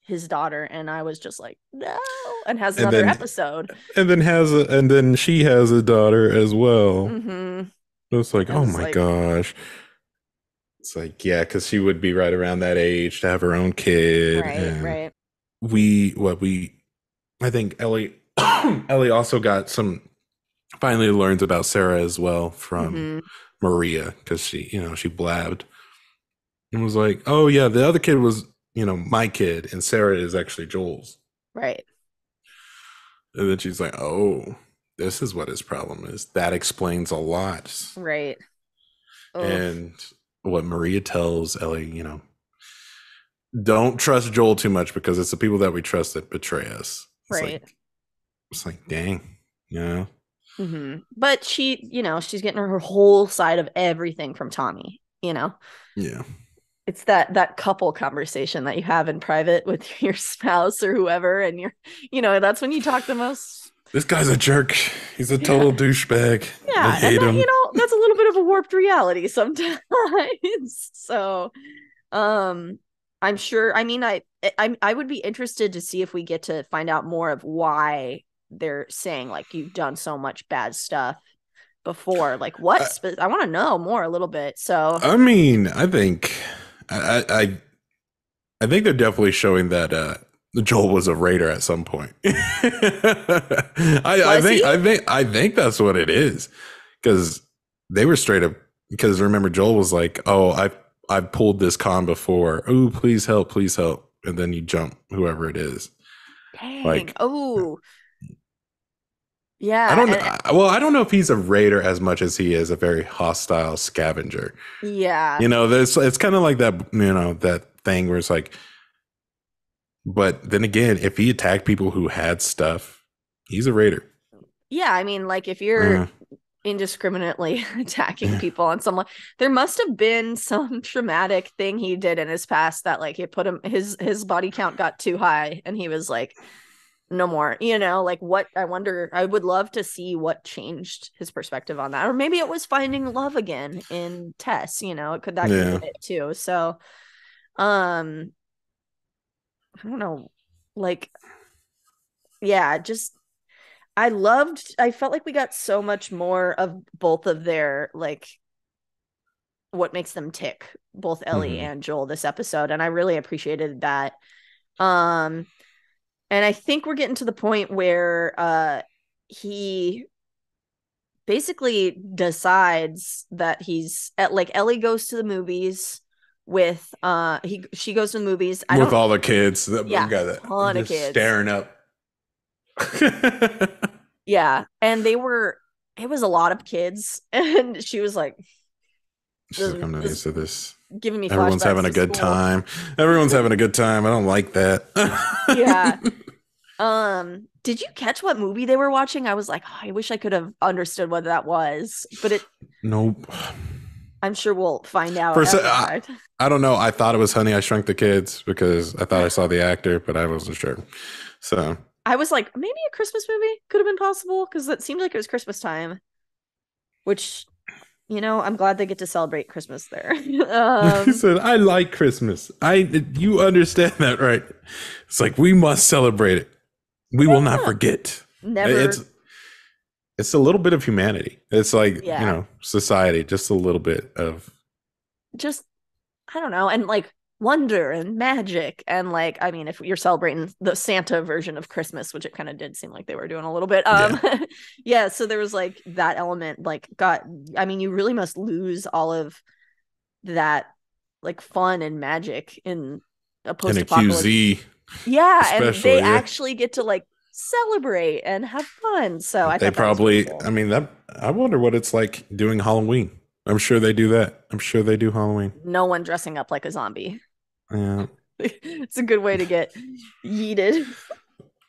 his daughter, and I was just like, no, and has and another then episode. and then she has a daughter as well. Mm-hmm. It's like, I oh was my like, gosh. It's like, yeah, because she would be right around that age to have her own kid. right, And right. I think Ellie, Ellie also got some, finally learns about Sarah as well from Mm-hmm. Maria, because she blabbed and was like, oh yeah, the other kid was, my kid, and Sarah is actually Joel's. Right, And then she's like, oh, this is what his problem is. That explains a lot. right. Oh, And what Maria tells Ellie, don't trust Joel too much because it's the people that we trust that betray us. right. It's like, dang, you know? Mm-hmm. But she, you know, she's getting her whole side of everything from Tommy, you know? Yeah. It's that couple conversation that you have in private with your spouse or whoever, and you're, you know, that's when you talk the most. This guy's a jerk. He's a Yeah, total douchebag. I yeah, and hate that, you him. know, that's a little bit of a warped reality sometimes. So um I'm sure, I mean, I would be interested to see if we get to find out more of why they're saying like you've done so much bad stuff before, like I, I want to know more a little bit. So I mean, I think they're definitely showing that Joel was a raider at some point. was he? I think that's what it is, because they were straight up. Because remember, Joel was like, "Oh, I've pulled this con before. Oh, please help," and then you jump whoever it is. Dang. Like, Oh, I yeah. don't. And Well, I don't know if he's a raider as much as he is a very hostile scavenger. yeah. There's it's kind of like that. That thing where it's like. But then again, if he attacked people who had stuff, he's a raider. Yeah, I mean, like if you're Uh, indiscriminately attacking people on someone, there must have been some traumatic thing he did in his past that like it put him, his body count got too high and he was like, no more, you know, like what, I wonder, I would love to see what changed his perspective on that. Or maybe it was finding love again in Tess, you know, that could have yeah. been it too. So um I don't know, like, yeah, just I felt like we got so much more of both of their like what makes them tick, both Ellie Hmm. and Joel this episode, and I really appreciated that. Um and I think we're getting to the point where he basically decides that he's at, like, Ellie goes to the movies with she goes to the movies. I With don't, all the kids, that yeah, guy that ton of just kids. staring up. Yeah, and it was a lot of kids and she was like, She's like, I'm not this used to this. giving me Everyone's flashbacks having a to good school. time. Everyone's having a good time. I don't like that. Yeah. Did you catch what movie they were watching? I was like, oh, I wish I could have understood what that was, but Nope. I'm sure we'll find out First, after the fact. I don't know. I thought it was Honey, I Shrunk the Kids because I thought I saw the actor, but I wasn't sure. So I was like, maybe a Christmas movie could have been possible because it seemed like it was Christmas time, which, you know, I'm glad they get to celebrate Christmas there. he said, I like Christmas. You understand that, right? It's like, we must celebrate it. We will not Yeah, forget. never. It's a little bit of humanity. It's like, Yeah, society, just a little bit of just I don't know, and like wonder and magic and like I mean if you're celebrating the Santa version of Christmas, which it kind of did seem like they were doing a little bit. Yeah. Yeah, so there was like that element like got I mean you really must lose all of that like fun and magic in a And a post-apocalyptic. QZ, Yeah, and they especially. Yeah. actually get to like celebrate and have fun. So I They thought that was pretty probably, cool. I mean, that, I wonder what it's like doing Halloween. I'm sure they do that. I'm sure they do Halloween. No one dressing up like a zombie. Yeah. It's a good way to get yeeted.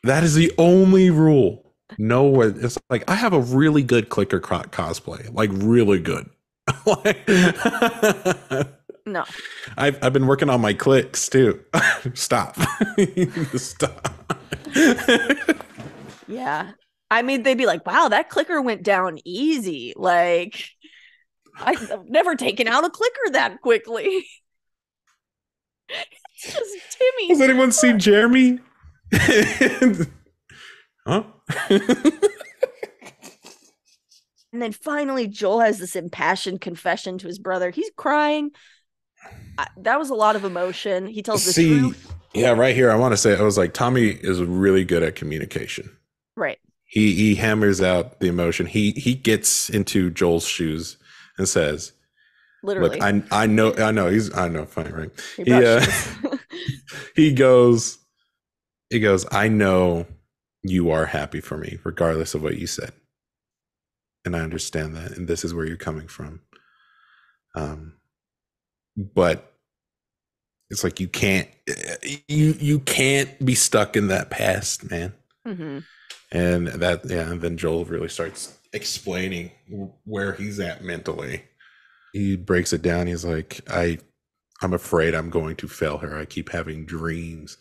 That is the only rule. No one, it's like, I have a really good clicker cosplay, like really good. Like, No. I've been working on my clicks too. Stop. Stop. Yeah. I mean, they'd be like, wow, that clicker went down easy. Like, I've never taken out a clicker that quickly. It's just Has Timmy. anyone seen Jeremy? Huh? And then finally, Joel has this impassioned confession to his brother. He's crying. That was a lot of emotion. He tells the See, truth. yeah, right here. I want to say I was like, Tommy is really good at communication. Right. He hammers out the emotion. He gets into Joel's shoes and says, "Look, Literally. I know I know, funny, right?" He He brought shoes. he goes I know you are happy for me, regardless of what you said, and I understand that, and this is where you're coming from. But it's like you can't be stuck in that past, man. Mm-hmm. And that, yeah, and then Joel really starts explaining where he's at mentally. He breaks it down. He's like, I'm afraid I'm going to fail her. I keep having dreams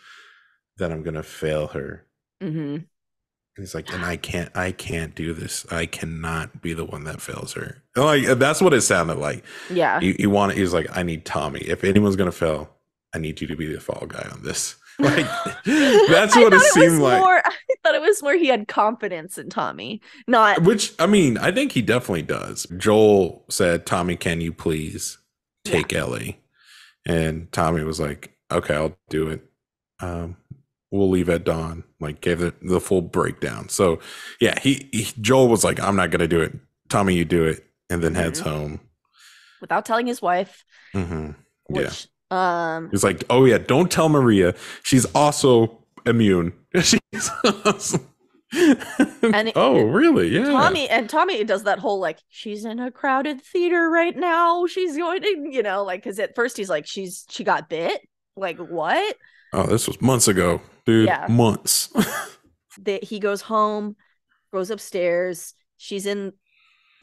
that I'm going to fail her. Mm-hmm. And he's like, and I can't do this. I cannot be the one that fails her. Like, that's what it sounded like. Yeah. He's like, I need Tommy. If anyone's going to fail, I need you to be the fall guy on this. Like, that's what it seemed like. I thought it was more he had confidence in Tommy, not. Which, I mean, I think he definitely does. Joel said, Tommy, can you please take Ellie? And Tommy was like, okay, I'll do it. We'll leave at dawn. Like, gave it the full breakdown. So, yeah, Joel was like, I'm not going to do it. Tommy, you do it. And then heads home. Without telling his wife. Mm-hmm. Which, he's like, oh, yeah, don't tell Maria. She's also immune. She's awesome. Oh, really? Yeah. Tommy does that whole like she's in a crowded theater right now. She's going to, like because at first he's like she got bit. Like what? Oh, this was months ago, dude. Yeah. Months. He goes home, goes upstairs. She's in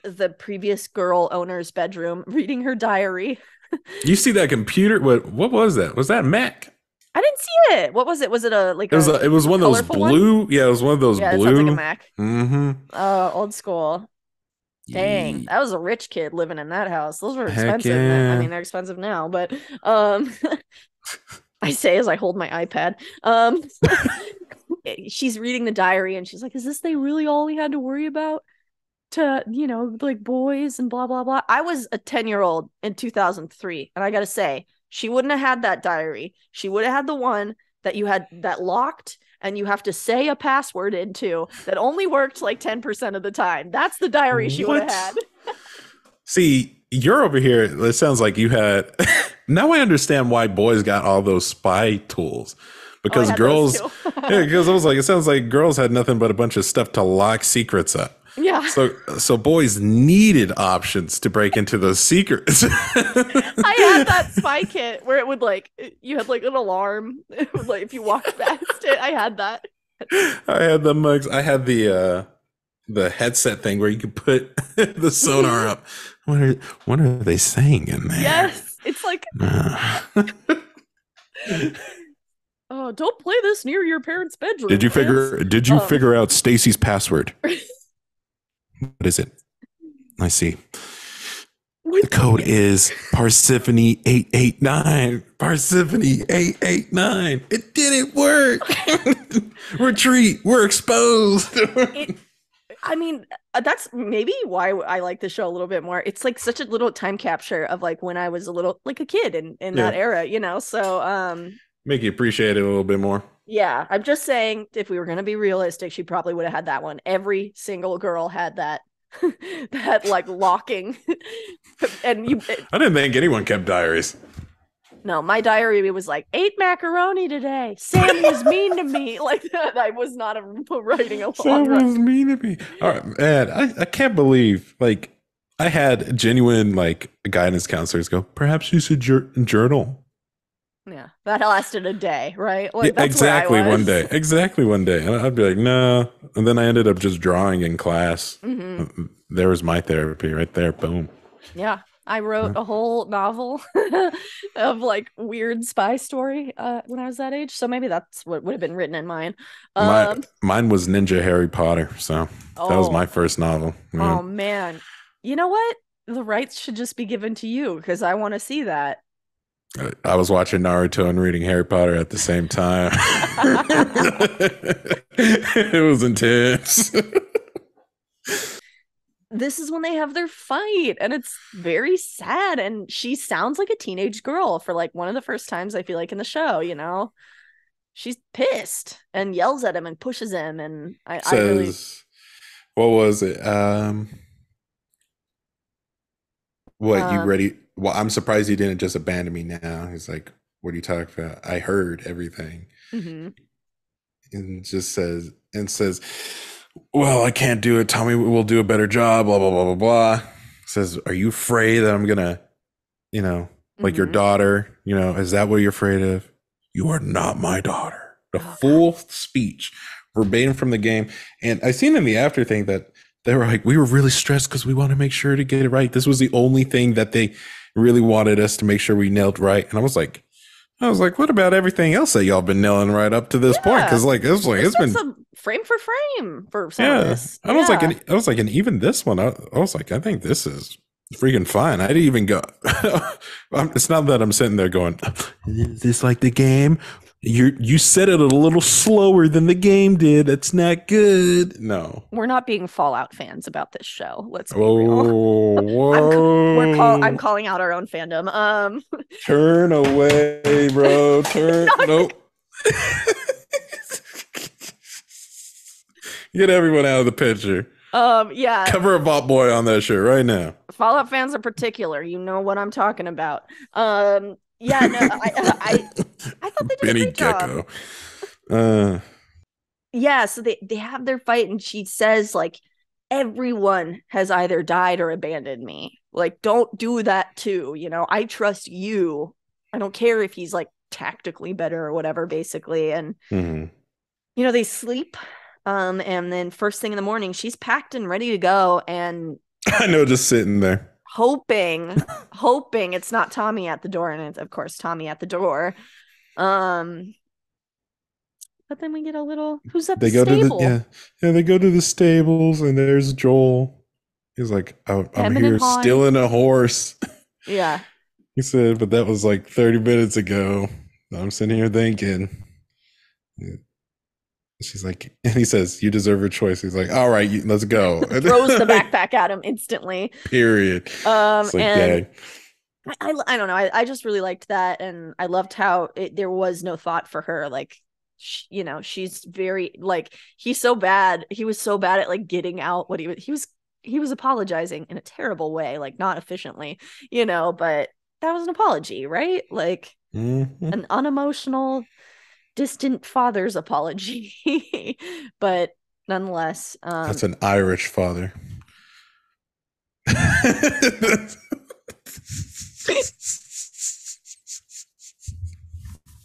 the previous girl owner's bedroom reading her diary. You see that computer? What was that? Was that Mac? I didn't see it. What was it? Was it it was one of those blue? One? Yeah, it was one of those blue. It sounds like a Mac. Mm-hmm. Old school. Dang, that was a rich kid living in that house. Those were expensive. Yeah. I mean, they're expensive now, but I say as I hold my iPad. She's reading the diary and she's like, "Is this really all we had to worry about? To like boys and blah blah blah." I was a 10-year-old in 2003, and I gotta say, she wouldn't have had that diary. She would have had the one that you had that locked and you have to say a password into that only worked like 10% of the time. That's the diary she would have had. See, you're over here. It sounds like you had. Now I understand why boys got all those spy tools. Because girls, because I was like, it sounds like girls had nothing but a bunch of stuff to lock secrets up. Yeah. So boys needed options to break into those secrets. I had that spy kit where it would you had like an alarm. It would, like if you walked past it. I had that. I had the mugs. I had the headset thing where you could put the sonar up. What are they saying in there? Yes, it's like. Oh, don't play this near your parents' bedroom. Did you figure out Stacy's password? What is it? I see. The code is Parsiphony 889. Parsiphony 889. It didn't work. Retreat. We're exposed. I mean, that's maybe why I like the show a little bit more. It's like such a little time capture of like when I was a little like a kid in Yeah, that era, So make you appreciate it a little bit more. yeah, I'm just saying if we were gonna be realistic, she probably would have had that one. Every single girl had that that like locking. And you I didn't think anyone kept diaries. no, my diary was like ate macaroni today. Sam was mean to me. Like that. I was not writing a long That run. was mean to me. All right, man. I can't believe like I had genuine like guidance counselors go. Perhaps you should journal. Yeah, that lasted a day, right? Yeah, Like that's where I exactly one was. day. Exactly one day. And I'd be like, no. And then I ended up just drawing in class. Hmm. There was my therapy right there. Boom. Yeah, I wrote a whole novel of like weird spy story when I was that age. So maybe that's what would have been written in mine. My Um, mine was Ninja Harry Potter. So that was my oh, first novel. Yeah. oh man. You know what? The rights should just be given to you because I want to see that. I was watching Naruto and reading Harry Potter at the same time. It was intense. This is when they have their fight and it's very sad and she sounds like a teenage girl for like one of the first times I feel like in the show. She's pissed and yells at him and pushes him and I really Says, what was it? What you um ready? Well, I'm surprised he didn't just abandon me now. He's like, what are you talking about? I heard everything. mhm. And just says, well, I can't do it. Tell me we'll do a better job. Blah blah blah blah blah. Says, are you afraid that I'm gonna, you know, like your Mhm. daughter? Is that what you're afraid of? You are not my daughter. The Oh god. full speech, verbatim from the game. And I seen in the after thing that they were like, we were really stressed because we want to make sure to get it right. This was the only thing that they really wanted us to make sure we nailed right. And I was like, what about everything else that y'all been nailing right up to this point? Yeah. Because This it's was been, some frame for frame for some of yeah. this. I was like, Yeah. and even this one, I was like, I think this is freaking fine. I didn't even go. It's not that I'm sitting there going, is this like the game? You said it a little slower than the game did. That's not good. No. We're not being Fallout fans about this show. Let's be real. Oh, I'm whoa. calling out our own fandom. Turn away, bro. Turn. No, Nope. Get everyone out of the picture. yeah. Cover a Bot Boy on that shit right now. Fallout fans in particular, you know what I'm talking about. Yeah, no, I thought they did a Benny great job. Gecko. Uh, Yeah, so they have their fight and she says like everyone has either died or abandoned me. Like don't do that too, I trust you. I don't care if he's like tactically better or whatever basically. And mhm. they sleep and then first thing in the morning she's packed and ready to go and I know, just sitting there. hoping it's not Tommy at the door and it's of course Tommy at the door. Um but then we get a little who's at the They go to the stable? they go to the stables and there's Joel. He's like, I'm Hemming and here hawing. stealing a horse. Yeah. He said, but that was like 30 minutes ago. I'm sitting here thinking. She's like, and he says, you deserve a choice. He's like, all right, let's go. Throws the backpack at him instantly. Period. It's like, And dang. I don't know. I just really liked that, and I loved how there was no thought for her. Like, she's very like he's so bad. He was so bad at like getting out what he was apologizing in a terrible way, like not efficiently, But that was an apology, right? Like Mm-hmm. an unemotional, distant father's apology, but nonetheless, That's an Irish father.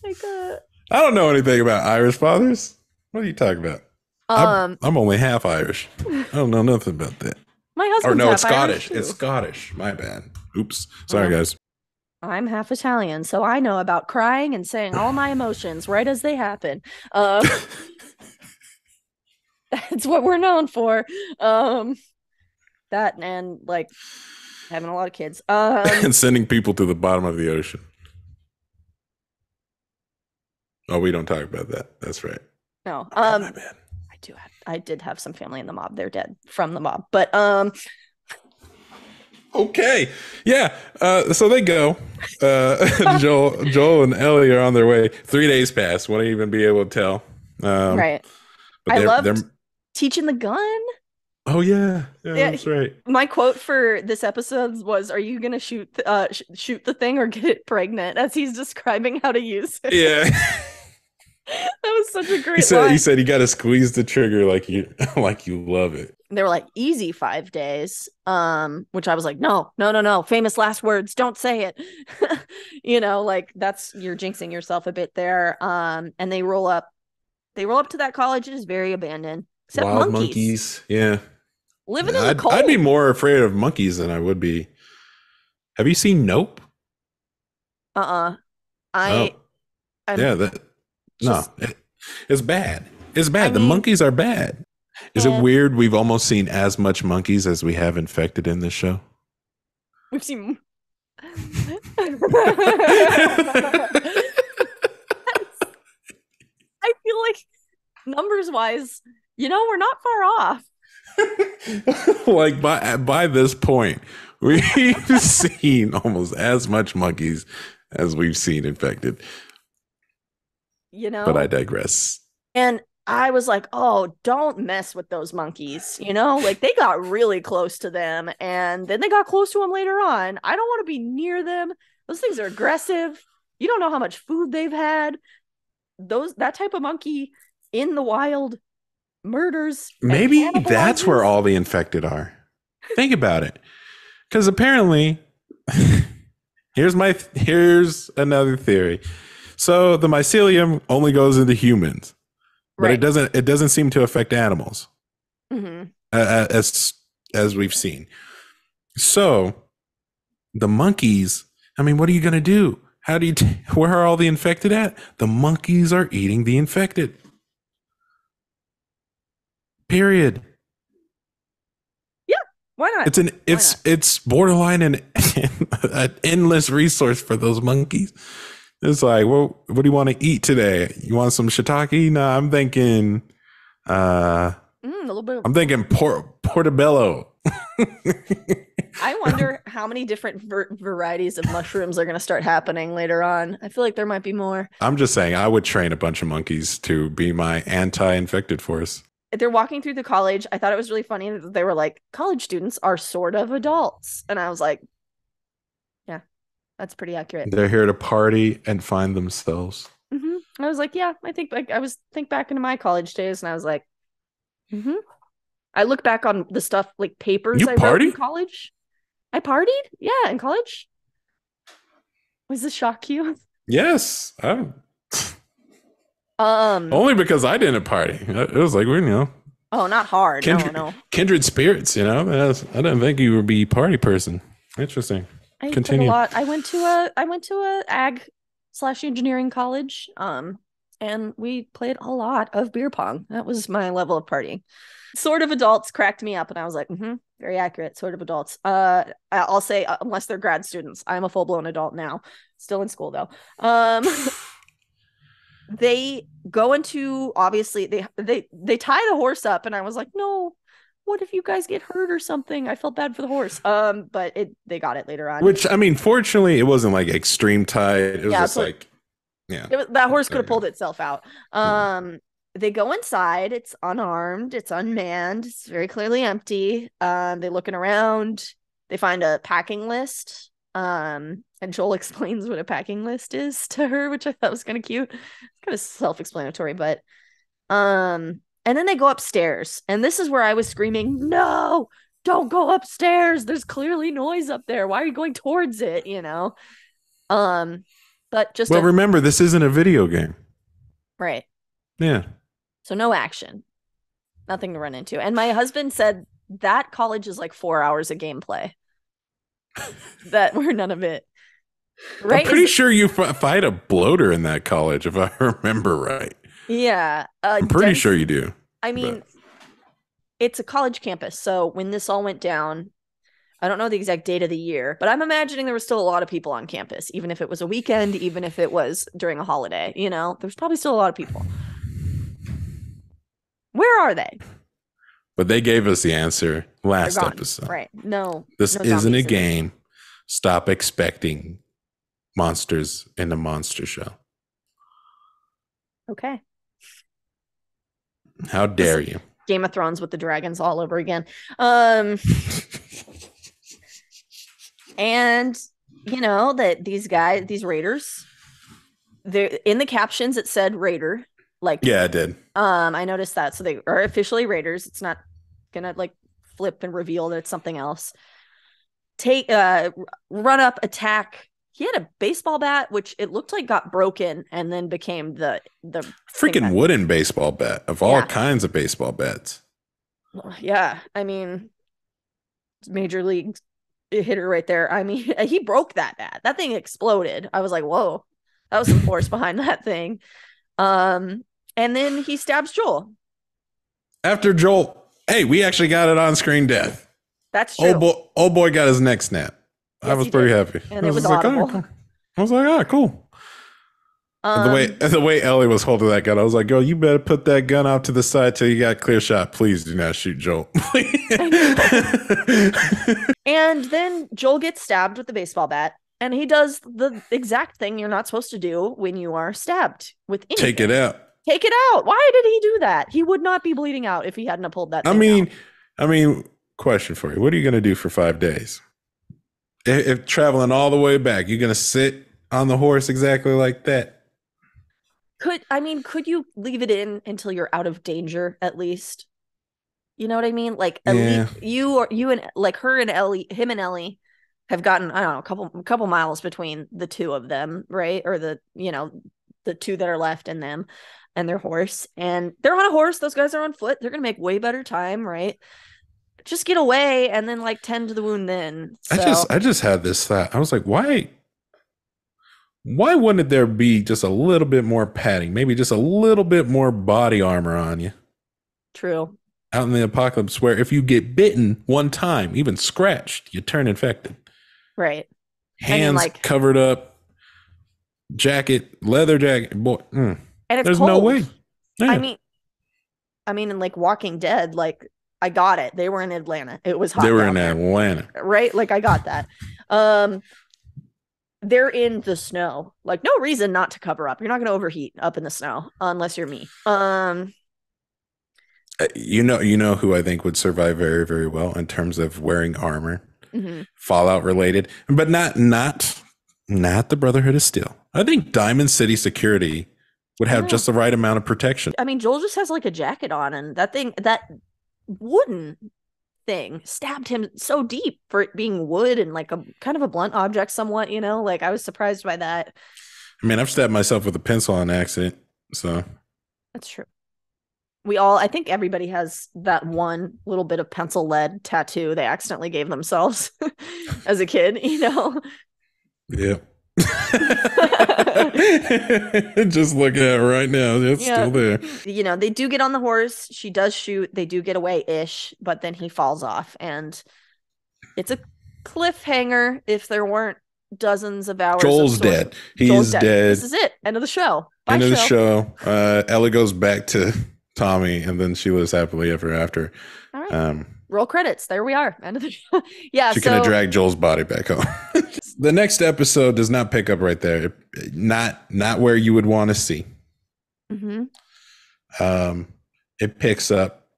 like I don't know anything about Irish fathers. What are you talking about? um I'm only half Irish. I don't know nothing about that. my Or husband's no, it's half Irish Scottish. too. It's Scottish. My bad. Oops. Sorry, guys. I'm half Italian, so I know about crying and saying all my emotions right as they happen. That's what we're known for. Um, that and like having a lot of kids. And sending people to the bottom of the ocean. Oh, we don't talk about that. That's right. No. My bad. I I did have some family in the mob. They're dead from the mob. But Okay. Yeah. So they go. Joel and Ellie are on their way. 3 days pass. Won't even be able to tell. right. But I they're. loved teaching the gun. Oh yeah. Yeah, Yeah, that's right. my quote for this episode was, "Are you gonna shoot the thing or get it pregnant?" As he's describing how to use it. Yeah. That was such a He great said line. you got to squeeze the trigger like you like you love it. They were like, easy 5 days. Which I was like, no, no, no, no. Famous last words. Don't say it. Like that's, you're jinxing yourself a bit there. And they roll up to that college. It is very abandoned, except Wild monkeys monkeys. Yeah. living in the I'd be cold. more afraid of monkeys than I would be. Have you seen Nope? Uh-uh. Oh, I, I'm yeah. That no, just, it's bad. It's I bad. The mean, monkeys are bad. Is it and weird? We've almost seen as much monkeys as we have infected in this show. we've seen. I feel like numbers wise, we're not far off. Like by this point, we've seen almost as much monkeys as we've seen infected. You But I know, digress. and I was like, oh, don't mess with those monkeys. Like they got really close to them and then they got close to them later on. I don't want to be near them. Those things are aggressive. You don't know how much food they've had. That type of monkey in the wild murders and Maybe that's where cannibalizes. all the infected are. Think about it. Because apparently, here's another theory. So the mycelium only goes into humans, but Right. it doesn't seem to affect animals Mm-hmm. as we've seen. So the monkeys, I mean, what are you going to do? How do you where are all the infected at? The monkeys are eating the infected. Period. Yeah. Why not? Why not? It's borderline an endless resource for those monkeys. It's like, well, what do you want to eat today? You want some shiitake? No, A little bit of. I'm thinking portobello. I wonder how many different varieties of mushrooms are going to start happening later on. I feel like there might be more. I'm just saying, I would train a bunch of monkeys to be my anti-infected force. They're walking through the college. I thought it was really funny that they were like, college students are sort of adults. And I was like, yeah, that's pretty accurate. They're here to party and find themselves. I was like, yeah, I think like I was think back into my college days and I was like, mm-hmm. I look back on the stuff like papers You I wrote in party? college. I partied? Yeah, in college. Was this shock you? Yes. Um, Only because I didn't party. It was like, oh, not hard. No, kindred, no. kindred spirits, I didn't think you would be a party person. Interesting. I played a Continue. lot. I went to a ag/engineering college. And we played a lot of beer pong. That was my level of partying. Sort of adults cracked me up, and I was like, very accurate. Sort of adults. I'll say unless they're grad students. I'm a full blown adult now, still in school though. They go into obviously they tie the horse up, and I was like, no. What if you guys get hurt or something? I felt bad for the horse. But they got it later on. Which, I mean, fortunately, it wasn't like extreme tight. It was just like, yeah. That horse could have pulled itself out. They go inside. It's unarmed. It's unmanned. It's very clearly empty. They're looking around. They find a packing list. And Joel explains what a packing list is to her, which I thought was kind of cute. It's kind of self-explanatory, but and then they go upstairs, and this is where I was screaming, "No, don't go upstairs! There's clearly noise up there. Why are you going towards it?" But just remember, this isn't a video game. right. Yeah. So no action, nothing to run into. And my husband said that college is like 4 hours of gameplay. That were none of it. Right? I'm pretty sure you fight a bloater in that college, if I remember right. Yeah. I'm pretty sure you do. I mean, it's a college campus. So when this all went down, I don't know the exact date of the year, but I'm imagining there was still a lot of people on campus, even if it was a weekend, even if it was during a holiday. There's probably still a lot of people. Where are they? But they gave us the answer They're last gone. episode. Right. No. This No isn't a zombies in this. game. Stop expecting monsters in a monster show. Okay. How dare you? Game of Thrones with the dragons all over again. And you know that these guys, these raiders, they're in the captions it said raider. Like, yeah, I did. I noticed that. So they are officially raiders. It's not gonna like flip and reveal that it's something else. Take run up, attack. He had a baseball bat, which it looked like got broken and then became the freaking wooden baseball bat of all kinds of baseball bats. Yeah, I mean, major league hitter right there. I mean, he broke that bat. That thing exploded. I was like, whoa, that was some force behind that thing. And then he stabs Joel. After Joel, hey, we actually got it on screen death. That's true. Old boy got his neck snapped. Yes, I was pretty happy. And it was audible. Like, oh, I was like, cool. The way Ellie was holding that gun, I was like, "Girl, you better put that gun out to the side till you got clear shot. Please do not shoot Joel." And then Joel gets stabbed with the baseball bat, and he does the exact thing you're not supposed to do when you are stabbed with anything. Take it out. Take it out. Why did he do that? He would not be bleeding out if he hadn't pulled that thing out. I mean, question for you: what are you going to do for 5 days? If traveling all the way back, you're going to sit on the horse exactly like that? Could you leave it in until you're out of danger at least? You know what I mean? Like, you and like her and Ellie, him and Ellie have gotten, I don't know, a couple miles between the two of them, right? Or the two that are left in them and their horse. And they're on a horse. Those guys are on foot. They're going to make way better time, right? Just get away and then like tend to the wound then. So. I just had this thought. I was like, why wouldn't there be just a little bit more padding? Maybe just a little bit more body armor on you. True. Out in the apocalypse where if you get bitten one time, even scratched, you turn infected. Right. Hands covered up, jacket, leather jacket. Boy, and it's there's cold. no way. Yeah. I mean, in like Walking Dead, like I got it. They were in Atlanta. It was hot. They were in Atlanta. Right? Like I got that. They're in the snow. Like no reason not to cover up. You're not going to overheat up in the snow unless you're me. You know who I think would survive very, very well in terms of wearing armor, Fallout related, but not the Brotherhood of Steel. I think Diamond City Security would have just the right amount of protection. I mean, Joel just has like a jacket on, and that wooden thing stabbed him so deep for it being wood and like a kind of a blunt object somewhat, like I was surprised by that. I mean, I've stabbed myself with a pencil on accident, so that's true. I think everybody has that one little bit of pencil lead tattoo they accidentally gave themselves as a kid, Yeah. Just looking at it right now, it's still there. They do get on the horse. She does shoot. They do get away-ish, but then he falls off, and it's a cliffhanger. If there weren't dozens of hours, Joel's dead. He's dead. This is it. End of the show. End of the show. Ellie goes back to Tommy, and then she lives happily ever after. All right. Roll credits. There we are. End of the show. Yeah. She could have dragged Joel's body back home. The next episode does not pick up right there. Not where you would want to see. It picks up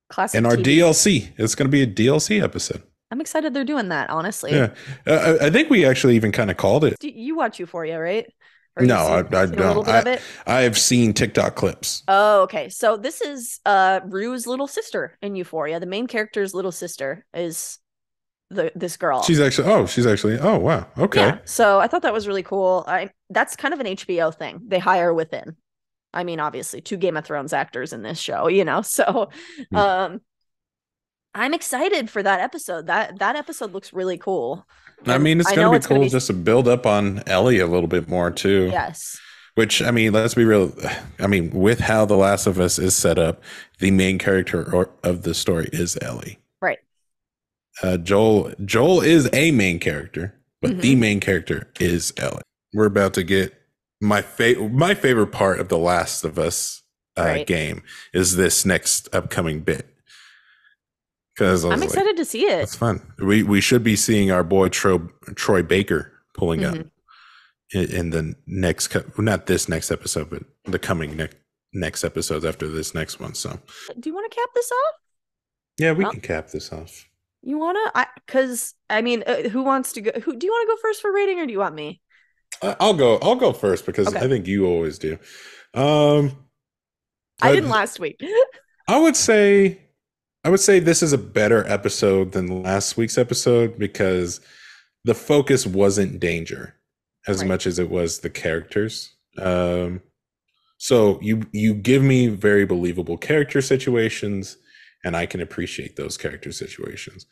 classic in our TV. DLC. It's going to be a DLC episode. I'm excited they're doing that, honestly. Yeah. I think we actually even kind of called it. You watch Euphoria, right? No, I don't. I've seen TikTok clips. Oh, okay. So this is Rue's little sister in Euphoria. The main character's little sister is this girl. She's actually oh wow. Okay. Yeah. So I thought that was really cool. That's kind of an HBO thing. They hire within. I mean, obviously, 2 Game of Thrones actors in this show, So I'm excited for that episode. That episode looks really cool. I mean, it's going to be cool just to build up on Ellie a little bit more, too. Yes. Which, I mean, let's be real. I mean, with how The Last of Us is set up, the main character of the story is Ellie. Right. Joel is a main character, but the main character is Ellie. We're about to get my favorite part of The Last of Us Right. game is this next upcoming bit. Because I I'm was like, excited to see it. that's fun. We should be seeing our boy Troy Baker pulling up Mhm. in the next, not this next episode, but the coming next episodes after this next one. So Do you want to cap this off? yeah, we No, can cap this off. you want to? Because I mean, who wants to go? Who do you want to go first for rating, or do you want me? I'll go. I'll go first because Okay, I think you always do. Um, I uh, didn't last week. I would say this is a better episode than last week's episode because the focus wasn't danger as Right. much as it was the characters. So you give me very believable character situations, and I can appreciate those character situations.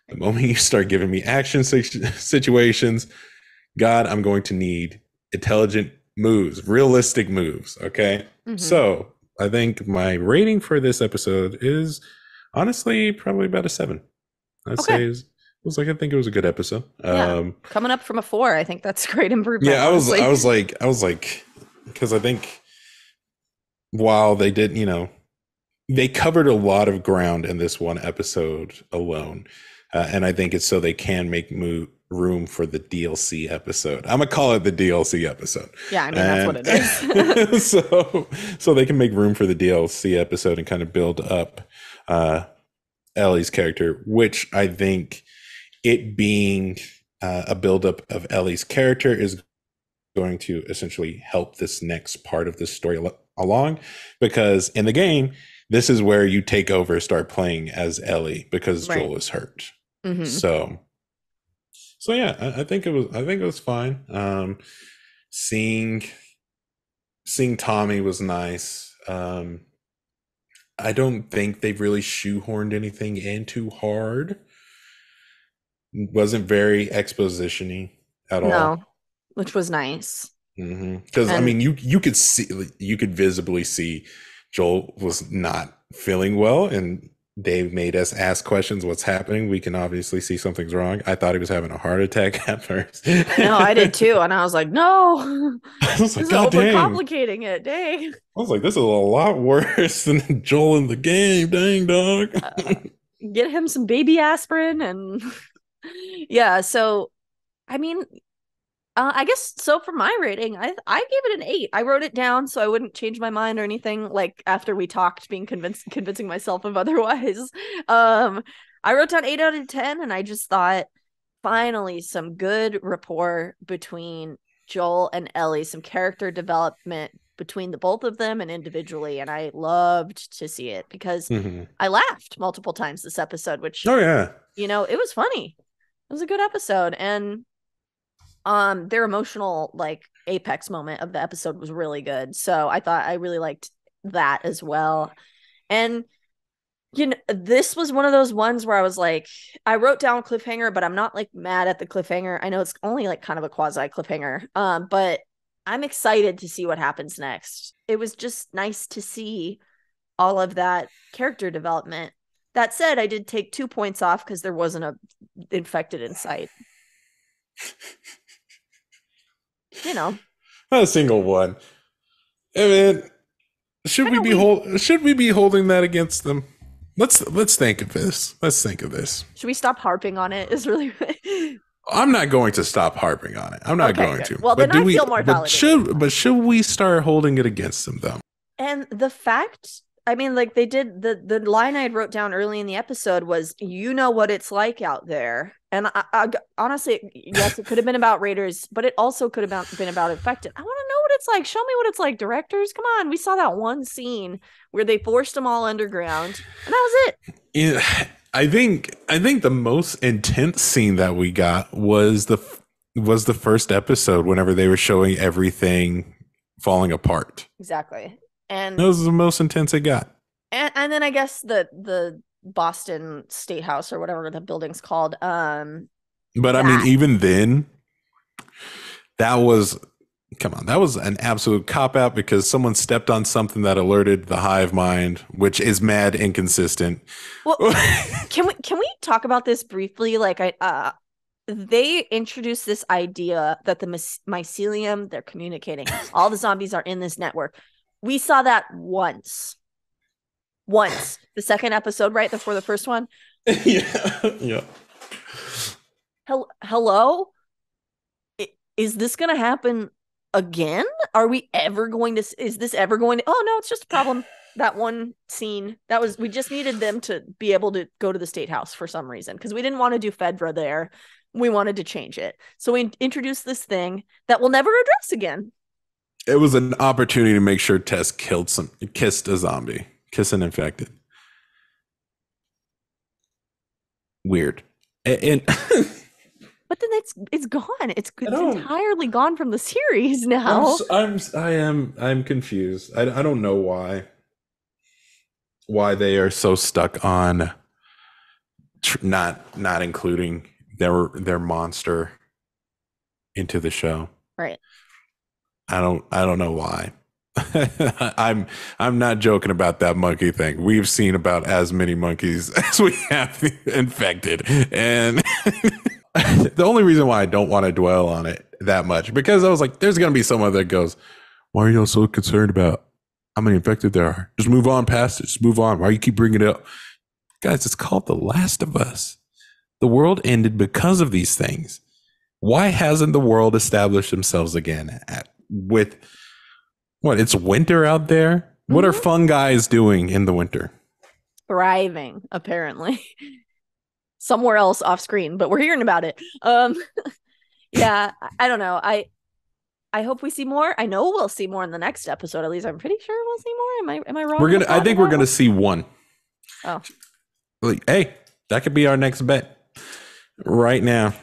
The moment you start giving me action situations, God, I'm going to need intelligent moves, realistic moves. Okay. Mm-hmm. So I think my rating for this episode is honestly probably about a 7. I'd Okay. say it was like, I think it was a good episode. Yeah. Coming up from a 4, I think that's a great improvement, Yeah, honestly. I was like, because I think while they did, they covered a lot of ground in this one episode alone. And I think it's so they can make room for the DLC episode. I'm gonna call it the DLC episode. Yeah, I mean, that's what And it is. so they can make room for the DLC episode and kind of build up Ellie's character, which I think it being a buildup of Ellie's character is going to essentially help this next part of the story along, because in the game this is where you take over, start playing as Ellie because Right. Joel is hurt. Mm-hmm. So yeah, I think it was fine. Seeing Tommy was nice. I don't think they've really shoehorned anything in too hard. Wasn't very exposition-y at No, all. which was nice. Because I And mean, you could visibly see Joel was not feeling well, and Dave made us ask questions. What's happening? We can obviously see something's wrong. I thought he was having a heart attack at first. I know I did too. And I was like, no, I was this like, is God dang! overcomplicating it. Dang. I was like, this is a lot worse than Joel in the game. Dang, dog. Get him some baby aspirin and yeah. So, I mean, I guess so for my rating, I gave it an 8. I wrote it down so I wouldn't change my mind or anything like after we talked, being convincing myself of otherwise. Um I wrote down 8 out of 10, and I just thought finally some good rapport between Joel and Ellie, some character development between the both of them and individually, and I loved to see it because Mm-hmm. I laughed multiple times this episode, which, Oh yeah. it was funny. It was a good episode, and their emotional like apex moment of the episode was really good. So I really liked that as well. And this was one of those ones where I was like, I wrote down cliffhanger, but I'm not like mad at the cliffhanger. I know it's only like kind of a quasi cliffhanger. But I'm excited to see what happens next. It was just nice to see all of that character development. That said, I did take 2 points off because there wasn't a infected in sight. Not a single one. I mean, should we be holding that against them? Let's think of this. Let's think of this. Should we stop harping on it? Is really I'm not going to stop harping on it. I'm not okay. going Good. to. Well, But then I feel more validated. But should we start holding it against them though? And the fact, I mean, like they did the line I had wrote down early in the episode was, "You know what it's like out there." And I honestly, yes, it could have been about Raiders, but it also could have been about infected. I want to know what it's like. Show me what it's like, directors. Come on, we saw that one scene where they forced them all underground, and that was it. Yeah, I think the most intense scene that we got was the first episode whenever they were showing everything falling apart. Exactly. That was the most intense it got. And then I guess the Boston State House or whatever the building's called. But I mean, even then, that was an absolute cop out because someone stepped on something that alerted the hive mind, which is mad inconsistent. Well, can we talk about this briefly? Like they introduced this idea that the mycelium, they're communicating. All the zombies are in this network. We saw that once. The second episode, right before the first one. Yeah. Hello? Is this going to happen again? Are we ever going to, is this ever going to, oh no, it's just a problem. That one scene that was, we just needed them to be able to go to the state house for some reason because we didn't want to do Fedra there. We wanted to change it. So we introduced this thing that we'll never address again. It was an opportunity to make sure Tess kissed a zombie, kiss an infected. Weird. And But then it's gone. It's entirely gone from the series now. I'm confused. I don't know why they are so stuck on not including their monster into the show. Right. I don't know why. I'm not joking about that monkey thing. We've seen about as many monkeys as we have infected, and the only reason why I don't want to dwell on it that much because I was like, there's gonna be someone that goes, "Why are y'all so concerned about how many infected there are? Just move on past it. Just move on. Why you keep bringing it up, guys? It's called The Last of Us. The world ended because of these things. Why hasn't the world established themselves again with?" What? It's winter out there. Mm-hmm. What are fungi doing in the winter? Thriving, apparently, somewhere else off screen, but we're hearing about it. Yeah, I don't know. I hope we see more. I know we'll see more in the next episode. At least I'm pretty sure we'll see more. Am I wrong? I think we're gonna see one. Oh, hey, that could be our next bet right now.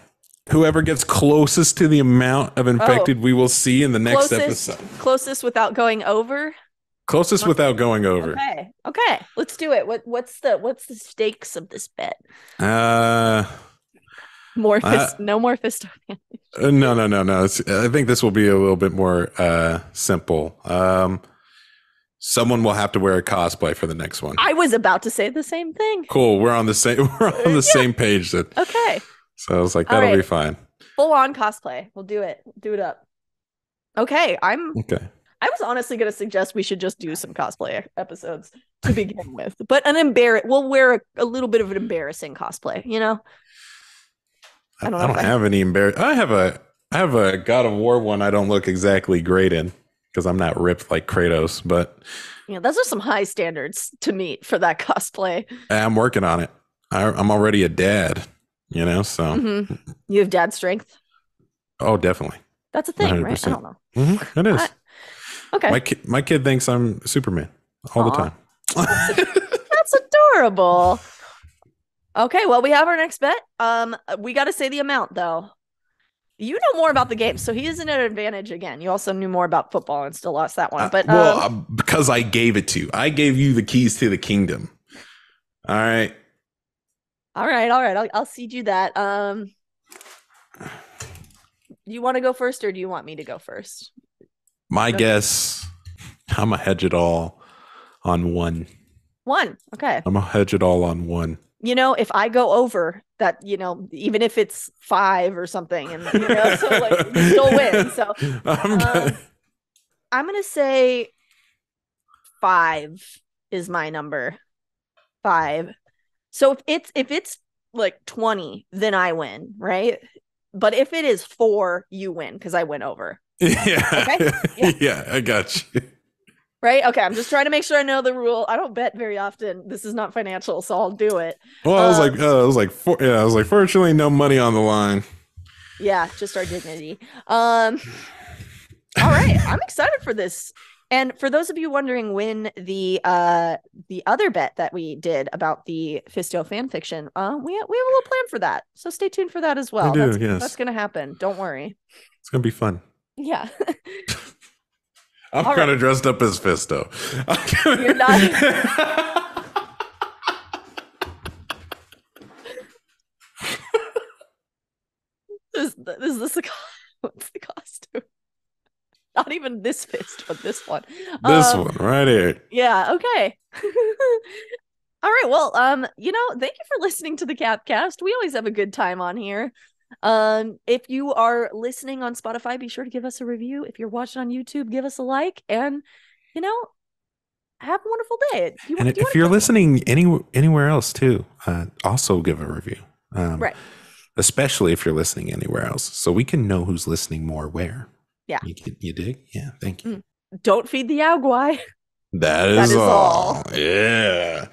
Whoever gets closest to the amount of infected we will see in the next episode. Closest without going over? Closest without going over. Okay. Let's do it. What's the stakes of this bet? No more fist. No. I think this will be a little bit more simple. Someone will have to wear a cosplay for the next one. I was about to say the same thing. Cool. We're on the same page then. Okay. So I was like, that'll be fine. Full on cosplay. We'll do it. Do it up. Okay. Okay. I was honestly going to suggest we should just do some cosplay episodes to begin with, but we'll wear a little bit of an embarrassing cosplay, you know? I don't have any embarrassing. I have a God of War one I don't look exactly great in because I'm not ripped like Kratos, but yeah, those are some high standards to meet for that cosplay. I'm working on it. I'm already a dad. You know, so you have dad strength. Oh, definitely. That's a thing, 100%. Right? I don't know. Mm-hmm. It is. Okay. My kid thinks I'm Superman all the time. That's adorable. Okay, well, we have our next bet. We got to say the amount though. You know more about the game, so he isn't at an advantage again. You also knew more about football and still lost that one. But because I gave it to you. I gave you the keys to the kingdom. All right. All right. I'll cede you that. Do you want to go first or do you want me to go first? My guess, I'm going to hedge it all on one. One. Okay. I'm going to hedge it all on one. You know, if I go over that, you know, even if it's 5 or something, and you know, so like you still win. So I'm going to say 5 is my number. 5. So if it's like 20, then I win, right? But if it is 4, you win because I went over. Yeah. Okay? Yeah, I got you. Right? Okay, I'm just trying to make sure I know the rule. I don't bet very often. This is not financial, so I'll do it. Well, I was like, fortunately, no money on the line. Yeah, just our dignity. All right, I'm excited for this. And for those of you wondering when the other bet that we did about the Fisto fan fiction, we have a little plan for that. So stay tuned for that as well. That's going to happen. Don't worry. It's going to be fun. Yeah. I'm kind of dressed up as Fisto. You're not. What's the costume? Not even this fist, but this one. This one right here. Yeah. Okay. All right. Well, thank you for listening to the Capcast. We always have a good time on here. If you are listening on Spotify, be sure to give us a review. If you're watching on YouTube, give us a like. And you know, have a wonderful day. And Do you if want you're to listening anywhere else too, also give a review. right? Especially if you're listening anywhere else, so we can know who's listening more where. Yeah. You dig? Yeah, thank you. Don't feed the Yaogwai. That That is is all. all. Yeah.